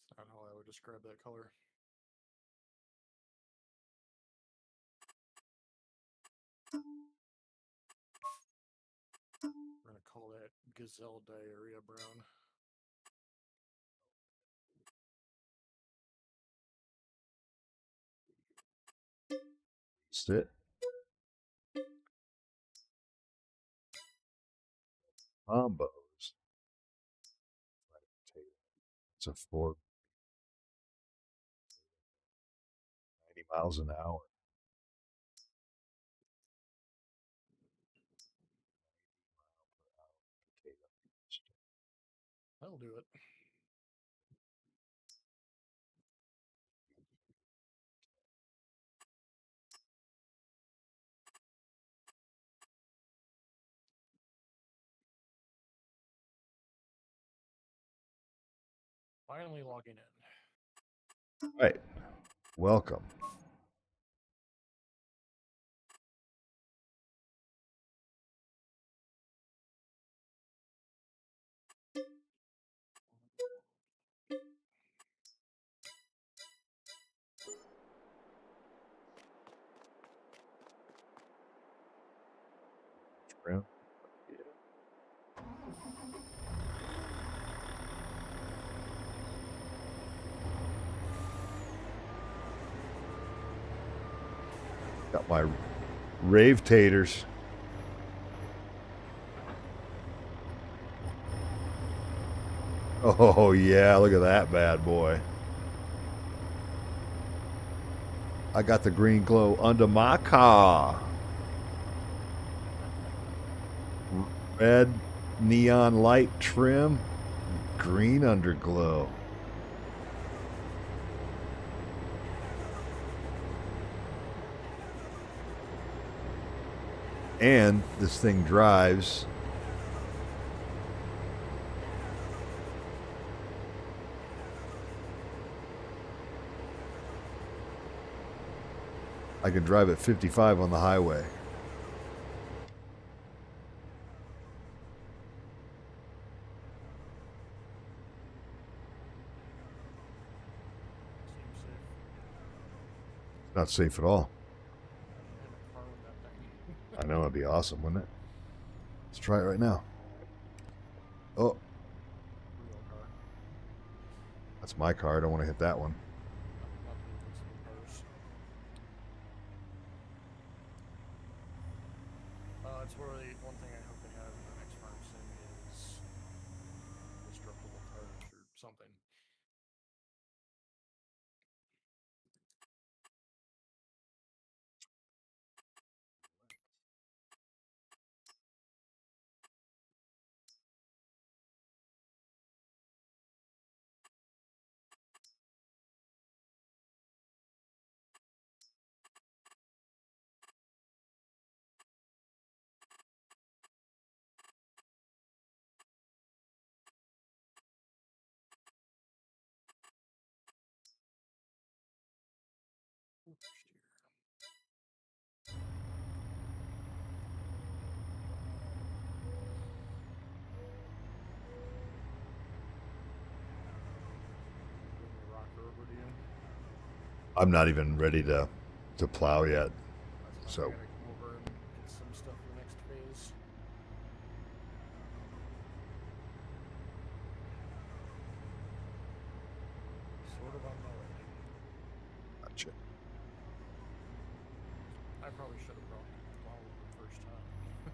It's not how I would describe that color. We're going to call that gazelle diarrhea brown. Sit. Combos. It's a 490 miles an hour. That'll do it. Finally logging in. All right. Welcome. Brown. Got my rave taters. Oh yeah, look at that bad boy. I got the green glow under my car. Red neon light trim, green underglow. And this thing drives I can drive at 55 on the highway. Seems safe. Not safe at all. Imagine hitting a car with that thing. I know, it'd be awesome, wouldn't it? Let's try it right now. Oh, Real car. that's my car. I don't want to hit that one. Not the invincible cars. It's really one thing I hope they have in the next farm sim is destructible cars or something. Bring the rocker over to you. I'm not even ready to plow yet. So I So gotta come over and get some stuff for the next phase. Sort of on my way. gotcha. I probably should have brought the plow over first time.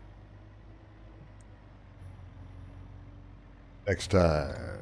Next time.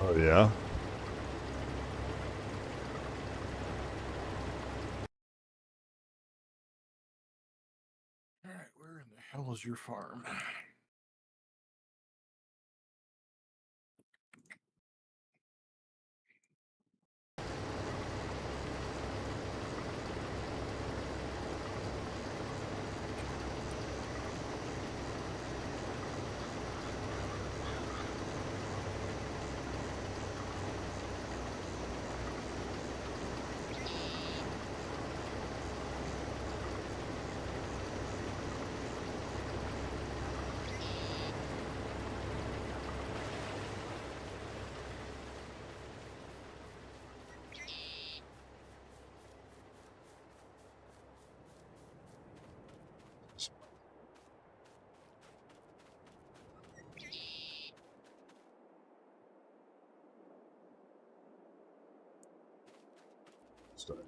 Oh yeah. Alright, where in the hell is your farm? Start.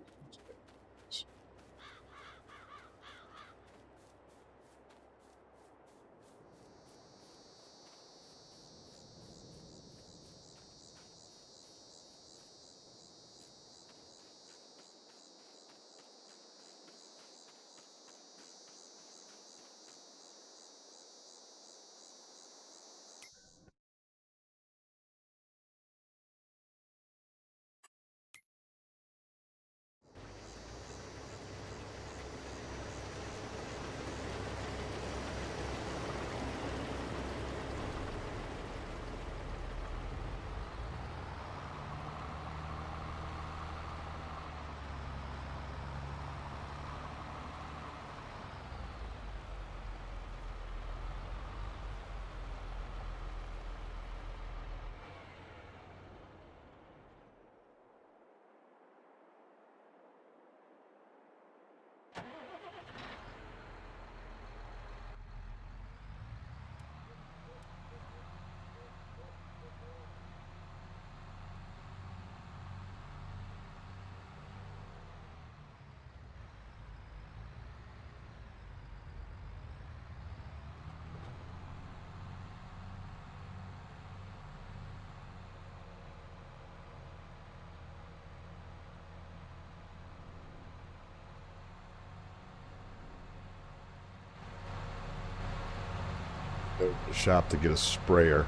Go to the shop to get a sprayer.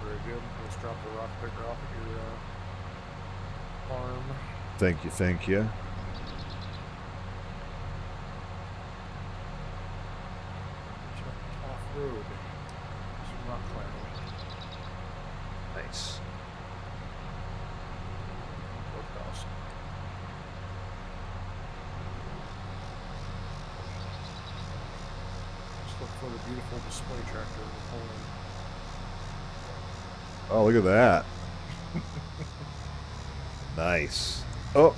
Very good. Let's drop the rock picker off at your farm. Thank you, thank you. Off road. Some rock climbing. Nice. Worked awesome. Just look for the beautiful display tractor we're pulling. Oh, look at that. Nice. Oh,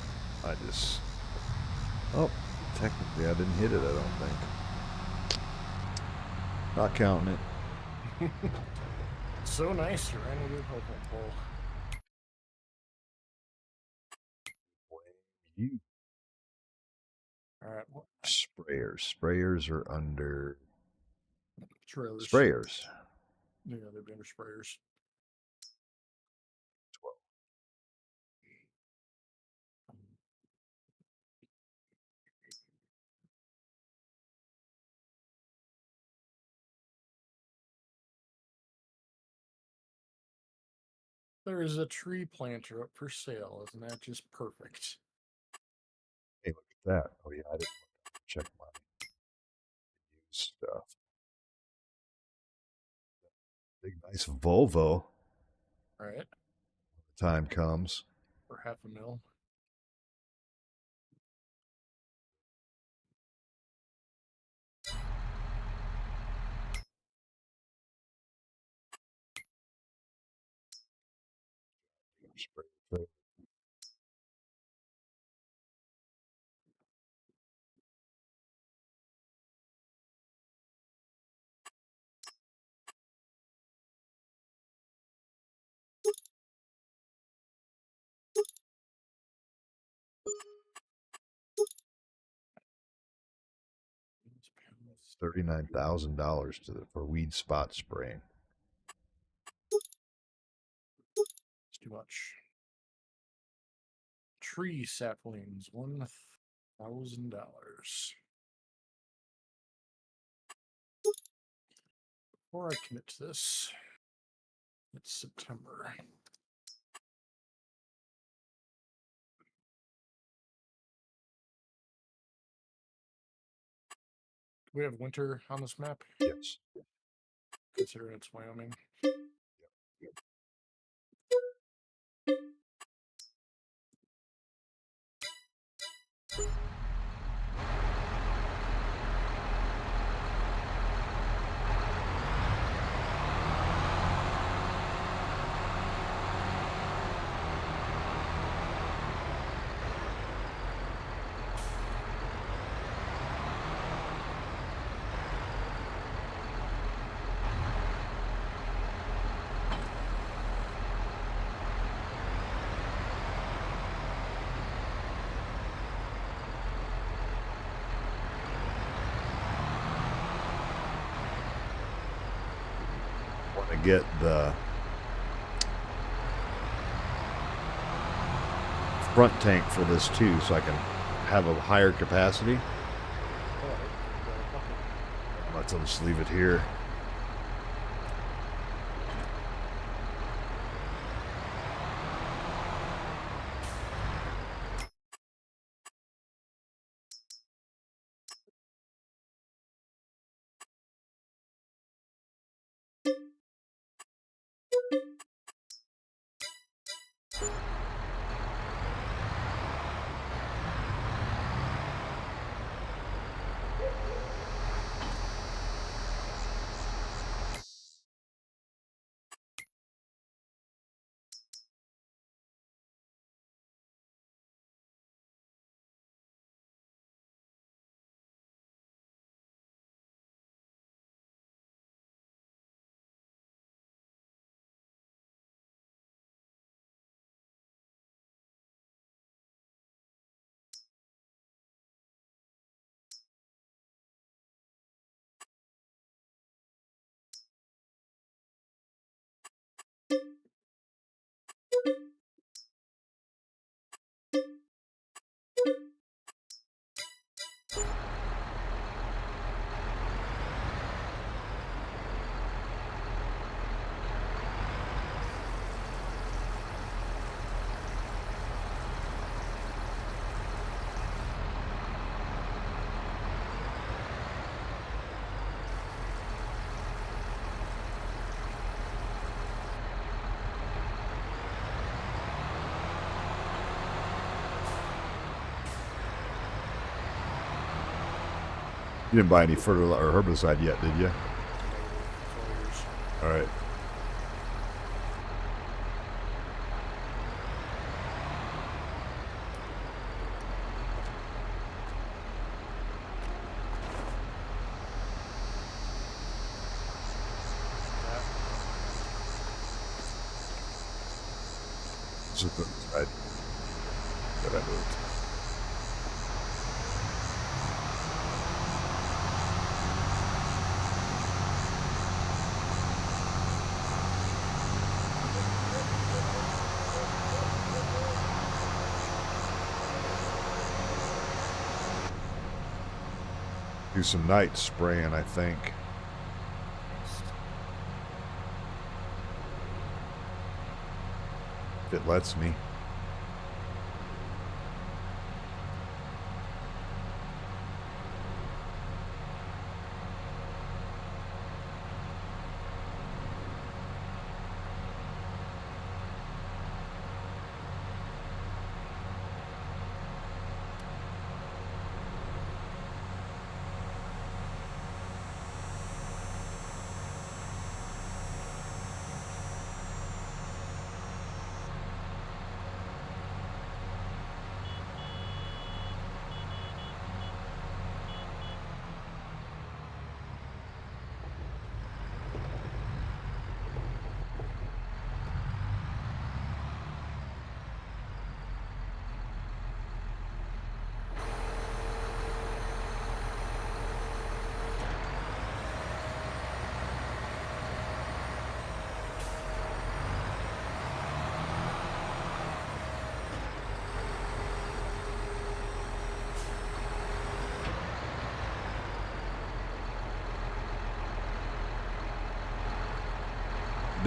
oh, technically I didn't hit it, I don't think. Not counting it. So nice, you ran into a pole pole. You. Alright, Sprayers are under trailers. sprayers. Yeah, they'd be under sprayers. 12. There is a tree planter up for sale. Isn't that just perfect? Hey, look at that. Oh yeah, I didn't check my used stuff. Big nice Volvo. Alright. Time comes. For $500,000. $39,000 for weed spot spraying. It's too much. Tree saplings, $1,000. Before I commit to this, it's September. Do we have winter on this map? Yes. Considering it's Wyoming. Want to get the front tank for this too, so I can have a higher capacity. Let's just leave it here. You didn't buy any fertilizer or herbicide yet, did you? Negative. It's all yours. All right. That. This is herbicide that I moved. Do some night spraying, I think. If it lets me.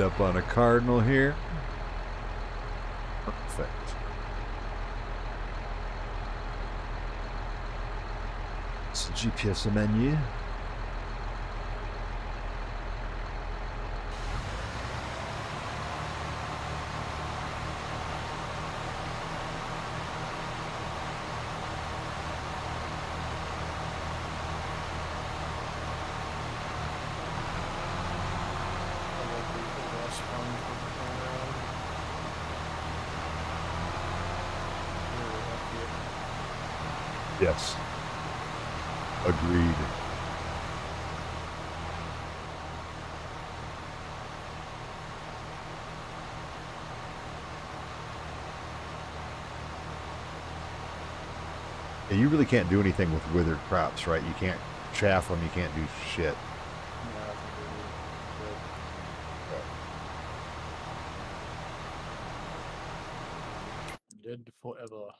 Up on a cardinal here. Perfect. It's the GPS menu. Yes. Agreed. Yeah, you really can't do anything with withered crops, right? You can't chaff them. You can't do shit. Yeah, I think they're good. Dead forever.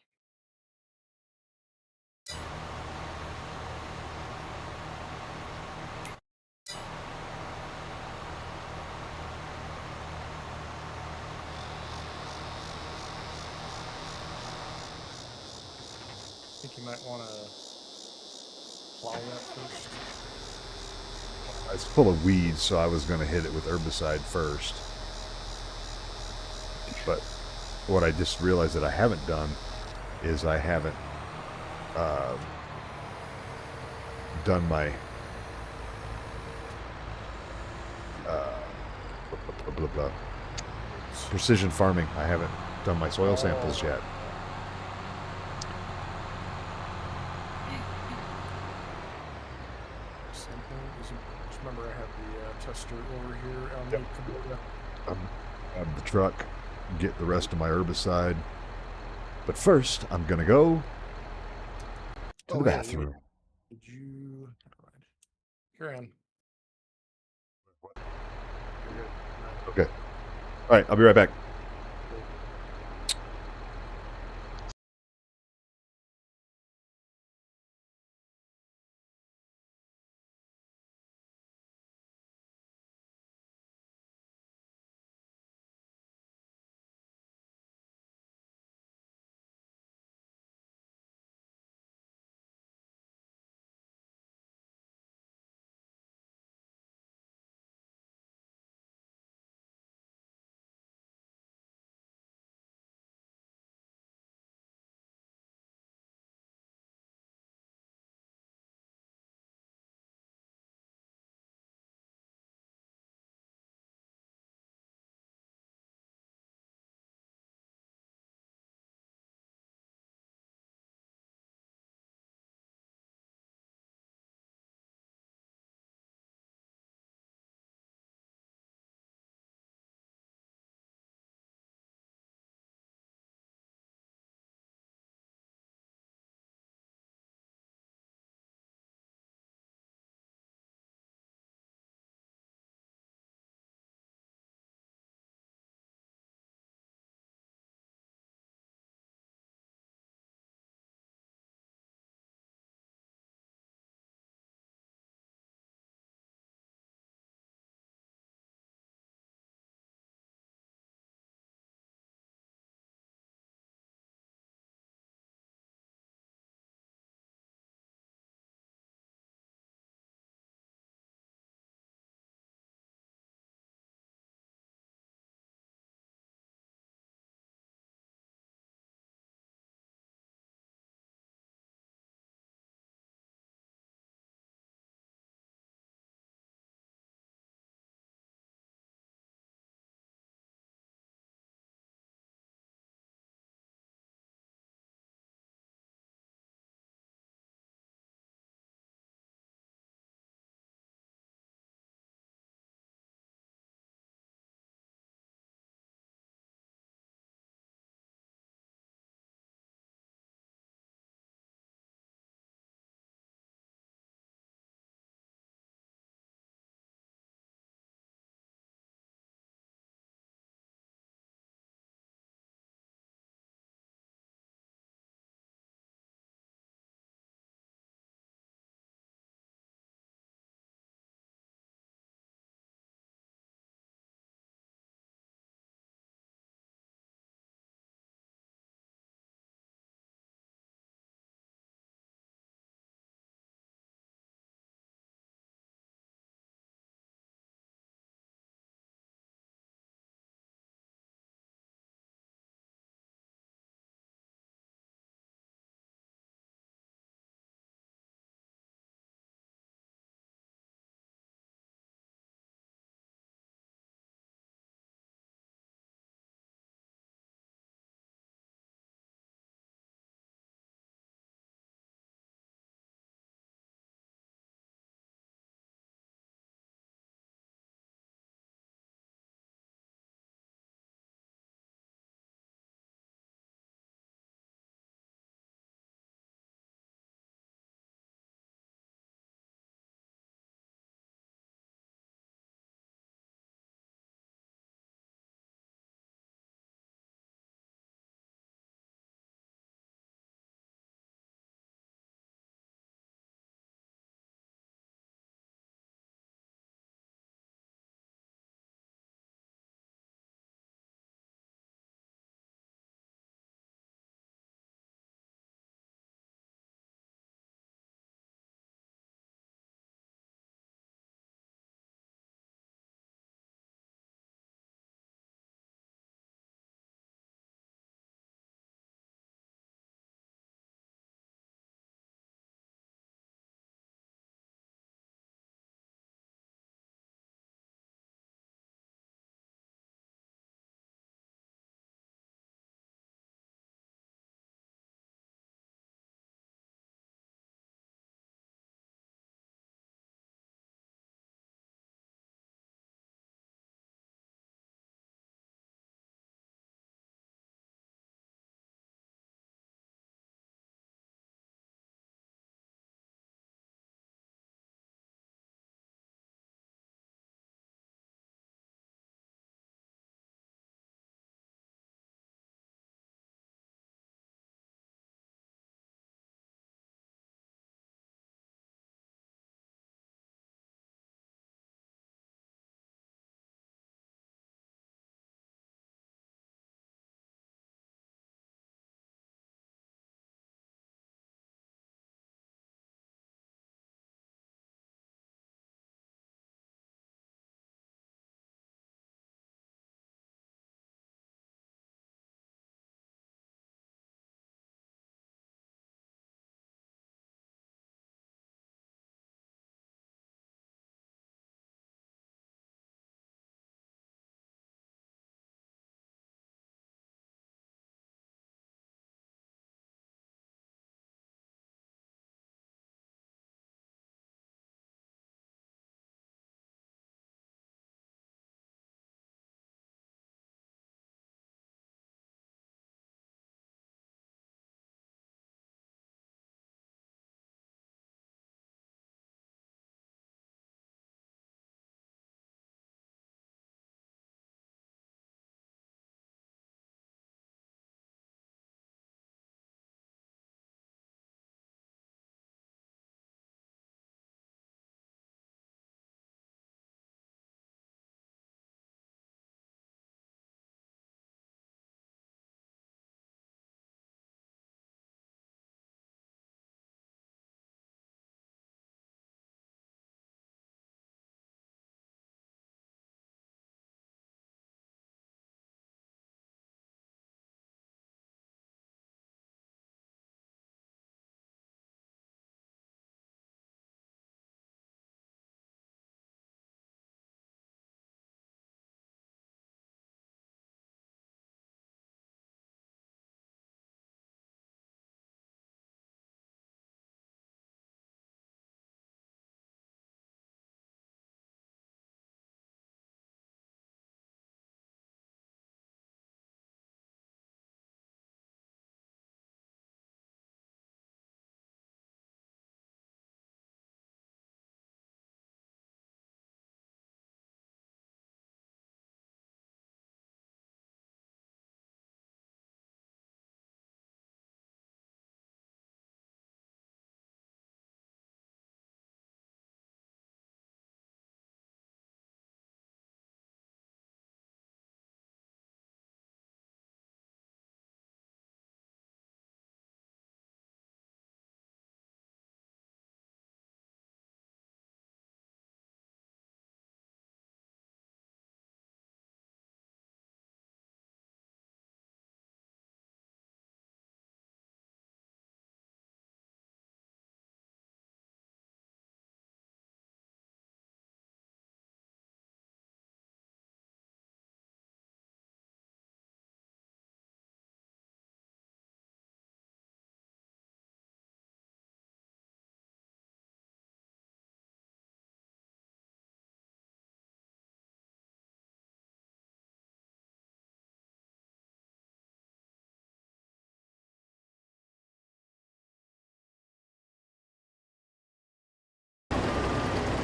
I think you might want to plow that first. It's full of weeds, so I was going to hit it with herbicide first. But what I just realized that I haven't done is I haven't done my blah, blah, blah. Precision farming. I haven't done my soil samples yet. Just remember I have the tester over here on the Kubota. Grab the truck, get the rest of my herbicide. But first, I'm going to go to the bathroom. Did you... Never mind. Here I am. Okay. All right, I'll be right back.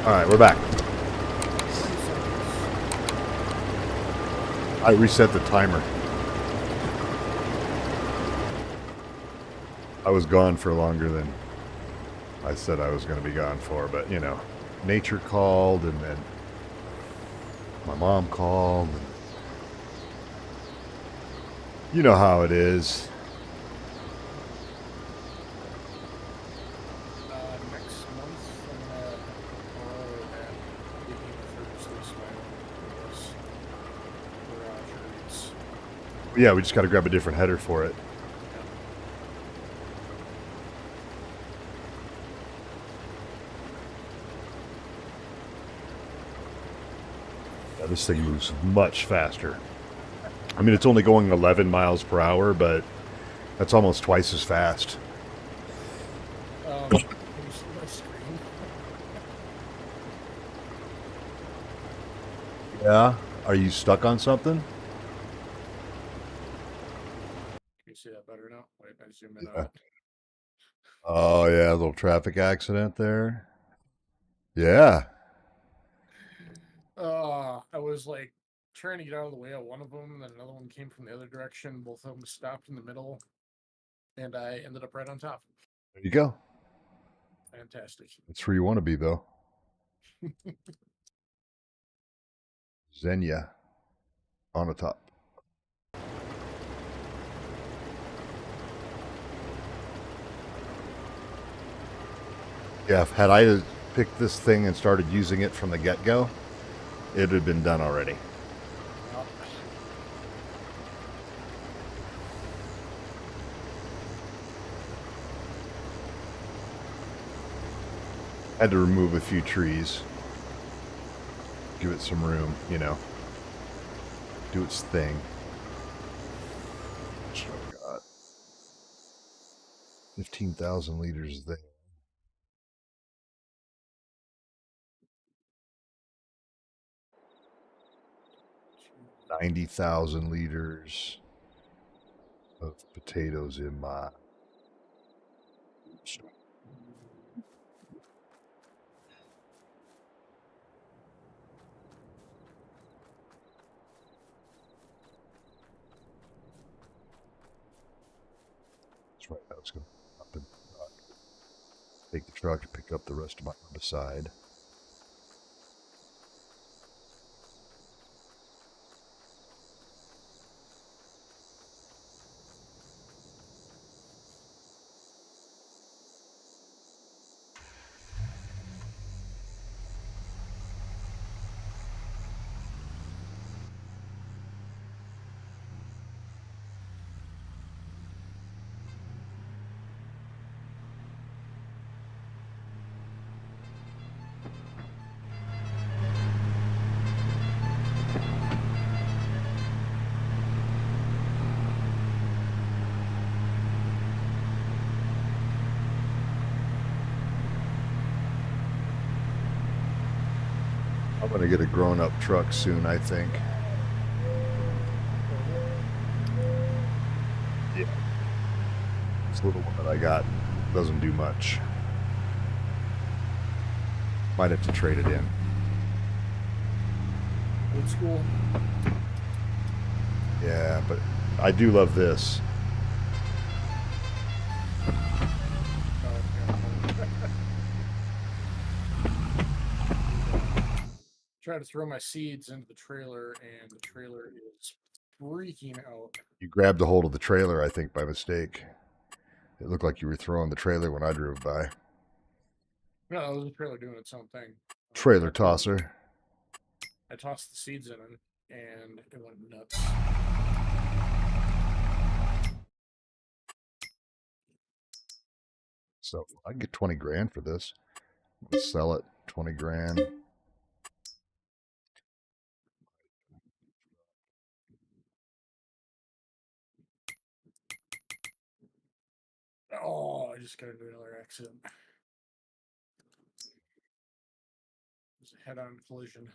All right, we're back. Where you sent this? I reset the timer. I was gone for longer than I said I was going to be gone for, but you know, nature called, and then my mom called, and you know how it is. Next month I'm gonna borrow that digging Thursday smile for this garage rates. Yeah, we just got to grab a different header for it. Yeah. Yeah, this thing moves much faster. I mean, it's only going 11 miles per hour, but that's almost twice as fast. Can you see my screen? Yeah? Are you stuck on something? Can you see that better now? Wait, I zoom in on Yeah. it. Oh, yeah, a little traffic accident there. Yeah. I was like trying to get out of the way of one of them, and then another one came from the other direction. Both of them stopped in the middle, and I ended up right on top. There you go. Fantastic. That's where you want to be, though. Xenia on the top. Yeah, had I picked this thing and started using it from the get-go, it had been done already. Well, Had to remove a few trees. Give it some room, you know. Do its thing. Oh, God. 15,000 liters there. 90,000 liters of potatoes in my store. That's right. I was going to up and take the truck and pick up the rest of my herbicide. I'm going to get a grown-up truck soon, I think. Yeah. This little one that I got doesn't do much. Might have to trade it in. old school. Yeah, but I do love this. Oh, yeah. Try to throw my seeds into the trailer, and the trailer is freaking out. You grabbed a hold of the trailer, I think, by mistake. It looked like you were throwing the trailer when I drove by. No, it was the trailer doing its own thing. Trailer tosser. I tossed the seeds in, and it went nuts. So I can get 20 grand for this. Sell it, 20 grand. Oh, I just got into another accident. It was a head-on collision.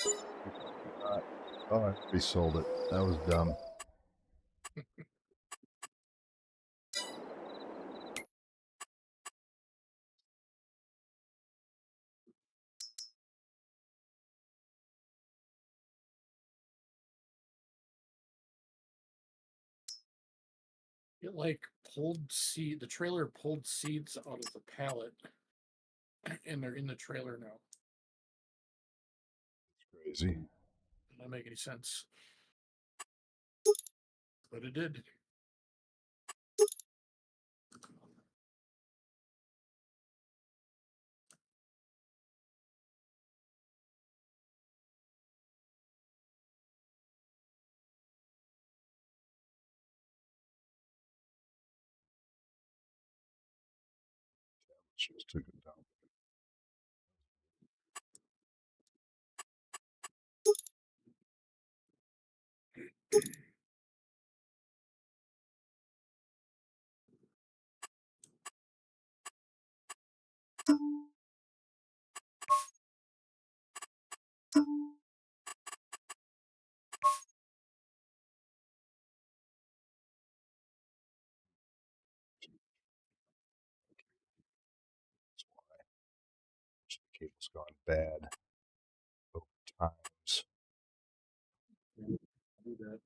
Oh, I already sold it. That was dumb. It like the trailer pulled seeds out of the pallet, and they're in the trailer now. Crazy. Doesn't make any sense, but it did. She just took it down. The cable's gone bad over times. Do that.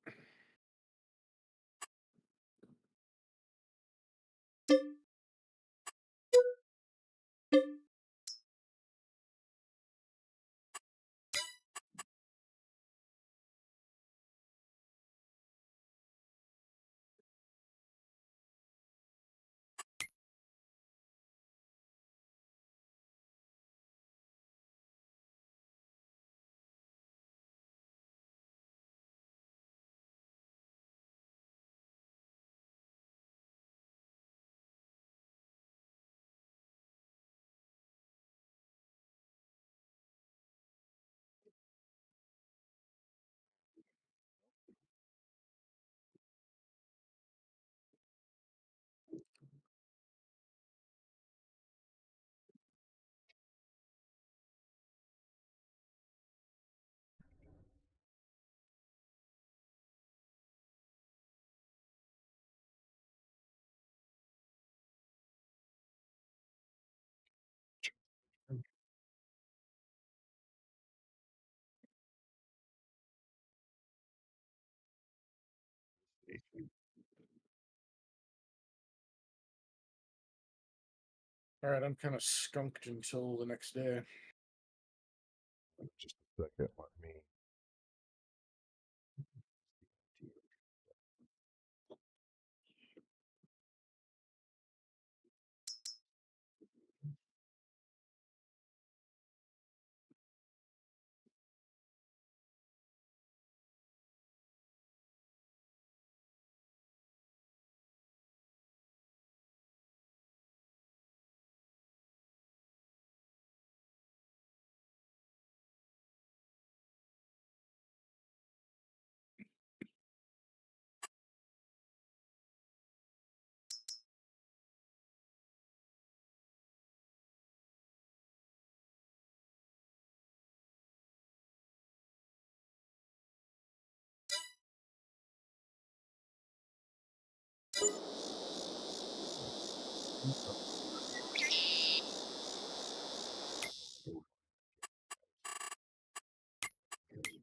All right, I'm kind of skunked until the next day. Just a second, let me.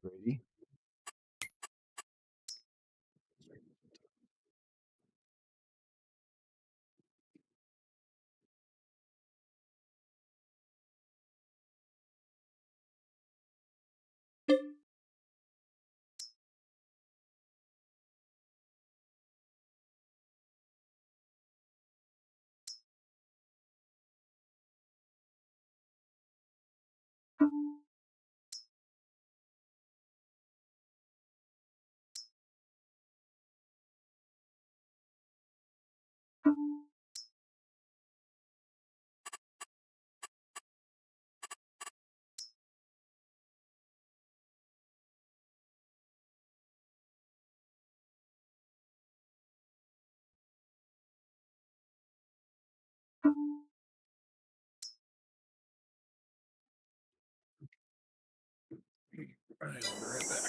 Ready? I'll be right back.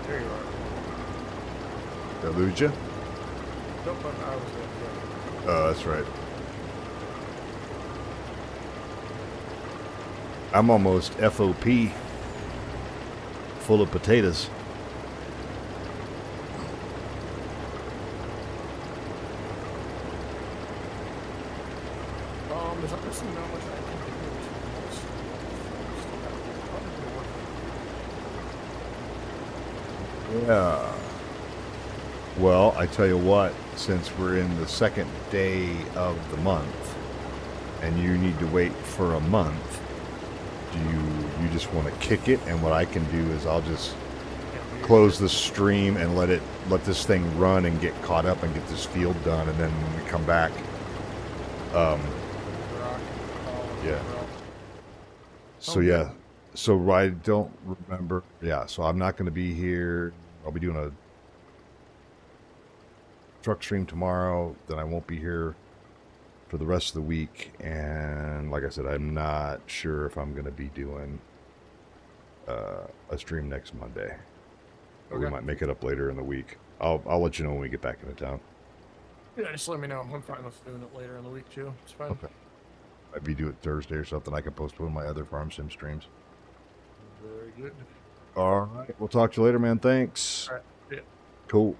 There you are. Did I lose you? Nope, but I was there. Oh, that's right. I'm almost FOP, full of potatoes. There's honestly not much I can do. Yeah. Well, I tell you what, since we're in the second day of the month, and you need to wait for a month, do you just want to kick it? And what I can do is I'll just close the stream and let this thing run and get caught up and get this field done, and then when we come back, yeah. So yeah, so I don't remember. Yeah, so I'm not going to be here. I'll be doing a truck stream tomorrow. Then I won't be here for the rest of the week. And like I said, I'm not sure if I'm going to be doing a stream next Monday. Or we might make it up later in the week. I'll let you know when we get back into town. Yeah, just let me know. I'm fine with doing it later in the week too. It's fine. Okay. Maybe do it Thursday or something. I can postpone my other farm sim streams. Very good. All right. We'll talk to you later, man. Thanks. All right. Yeah. Cool.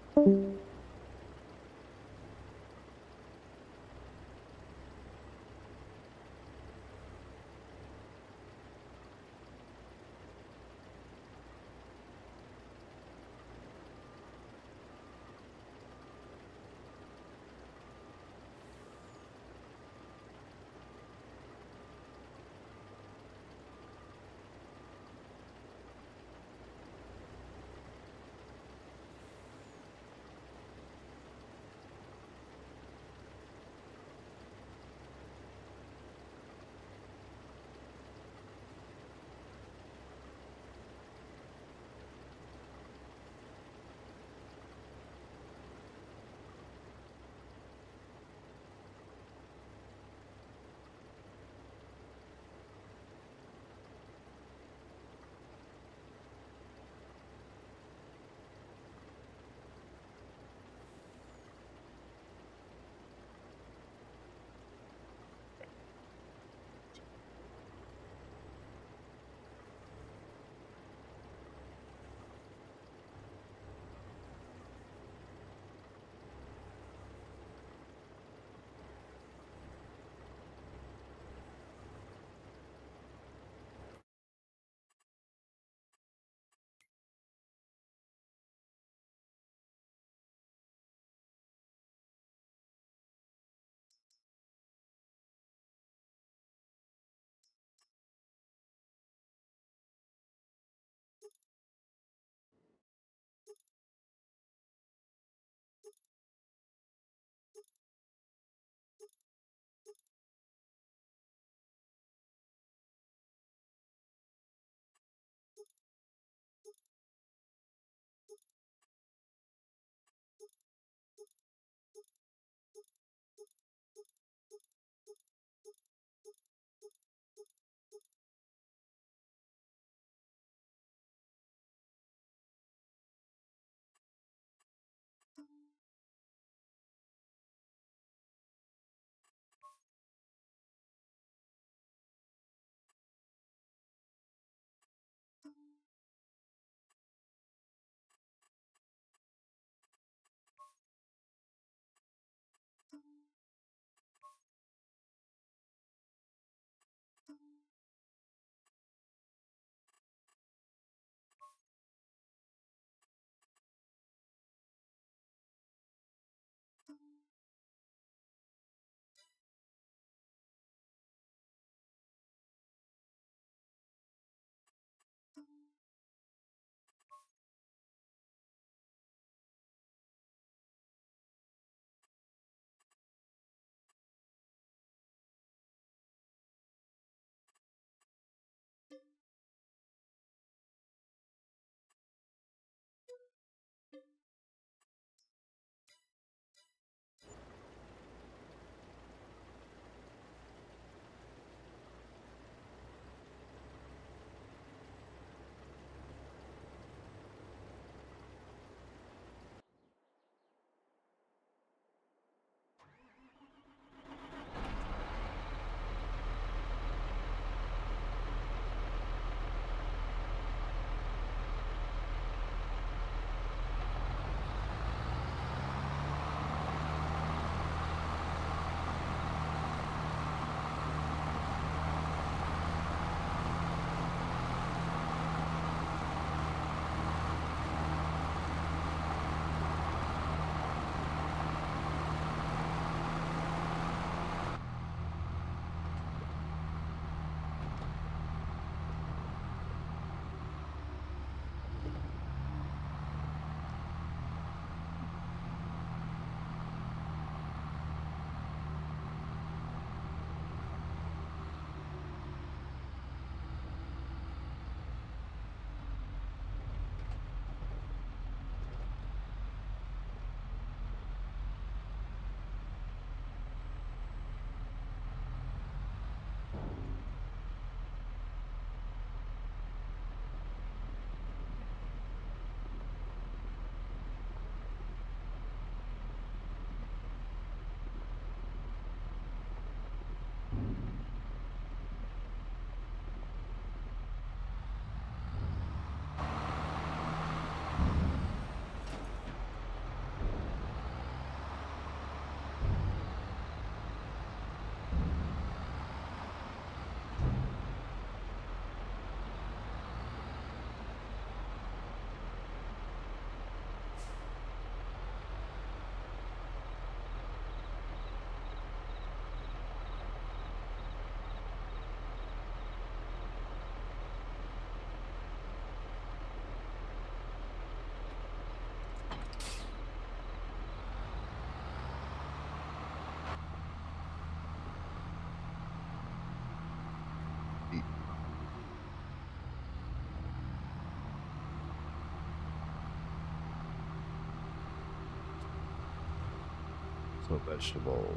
So vegetables.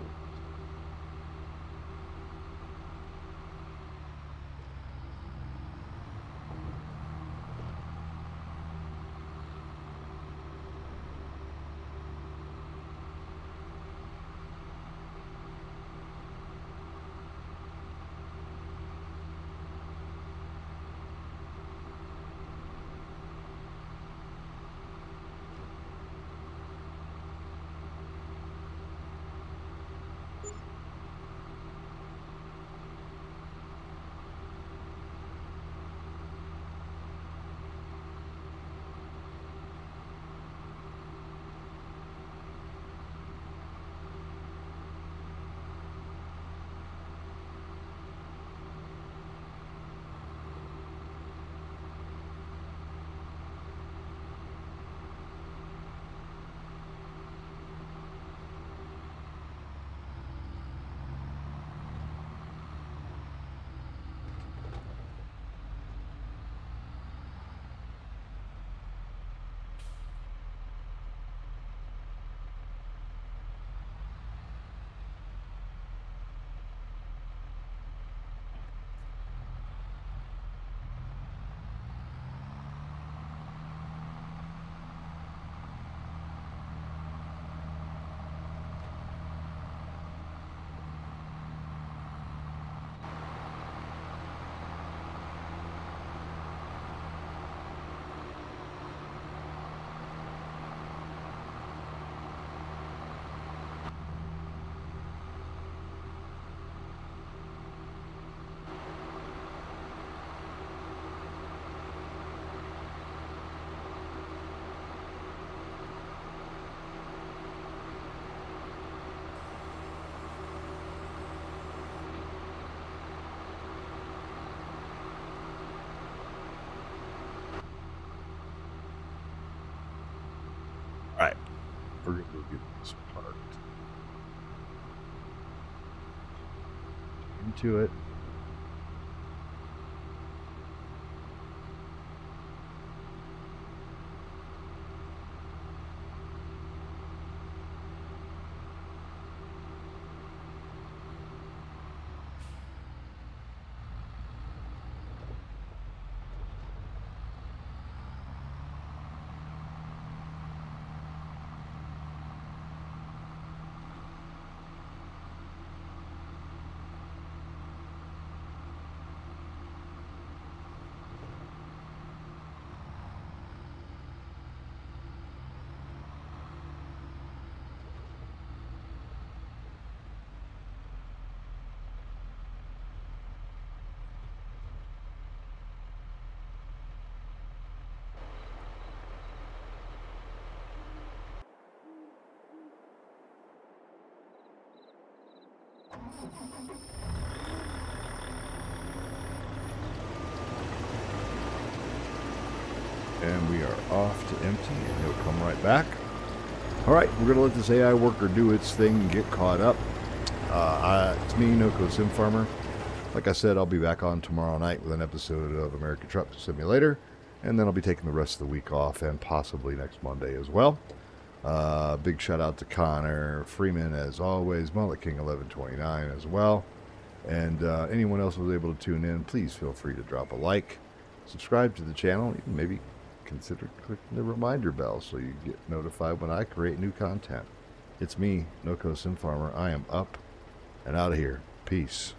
All right, we're gonna go get this parked into it. And we are off to empty, and he'll come right back. All right, we're going to let this AI worker do its thing and get caught up. It's me, Noco Sim Farmer. Like I said, I'll be back on tomorrow night with an episode of American Truck Simulator, and then I'll be taking the rest of the week off and possibly next Monday as well. Big shout out to Connor Freeman, as always, Mullet King 1129 as well. And anyone else who was able to tune in, please feel free to drop a like, subscribe to the channel, even maybe consider clicking the reminder bell so you get notified when I create new content. It's me, Noco Sim Farmer. I am up and out of here. Peace.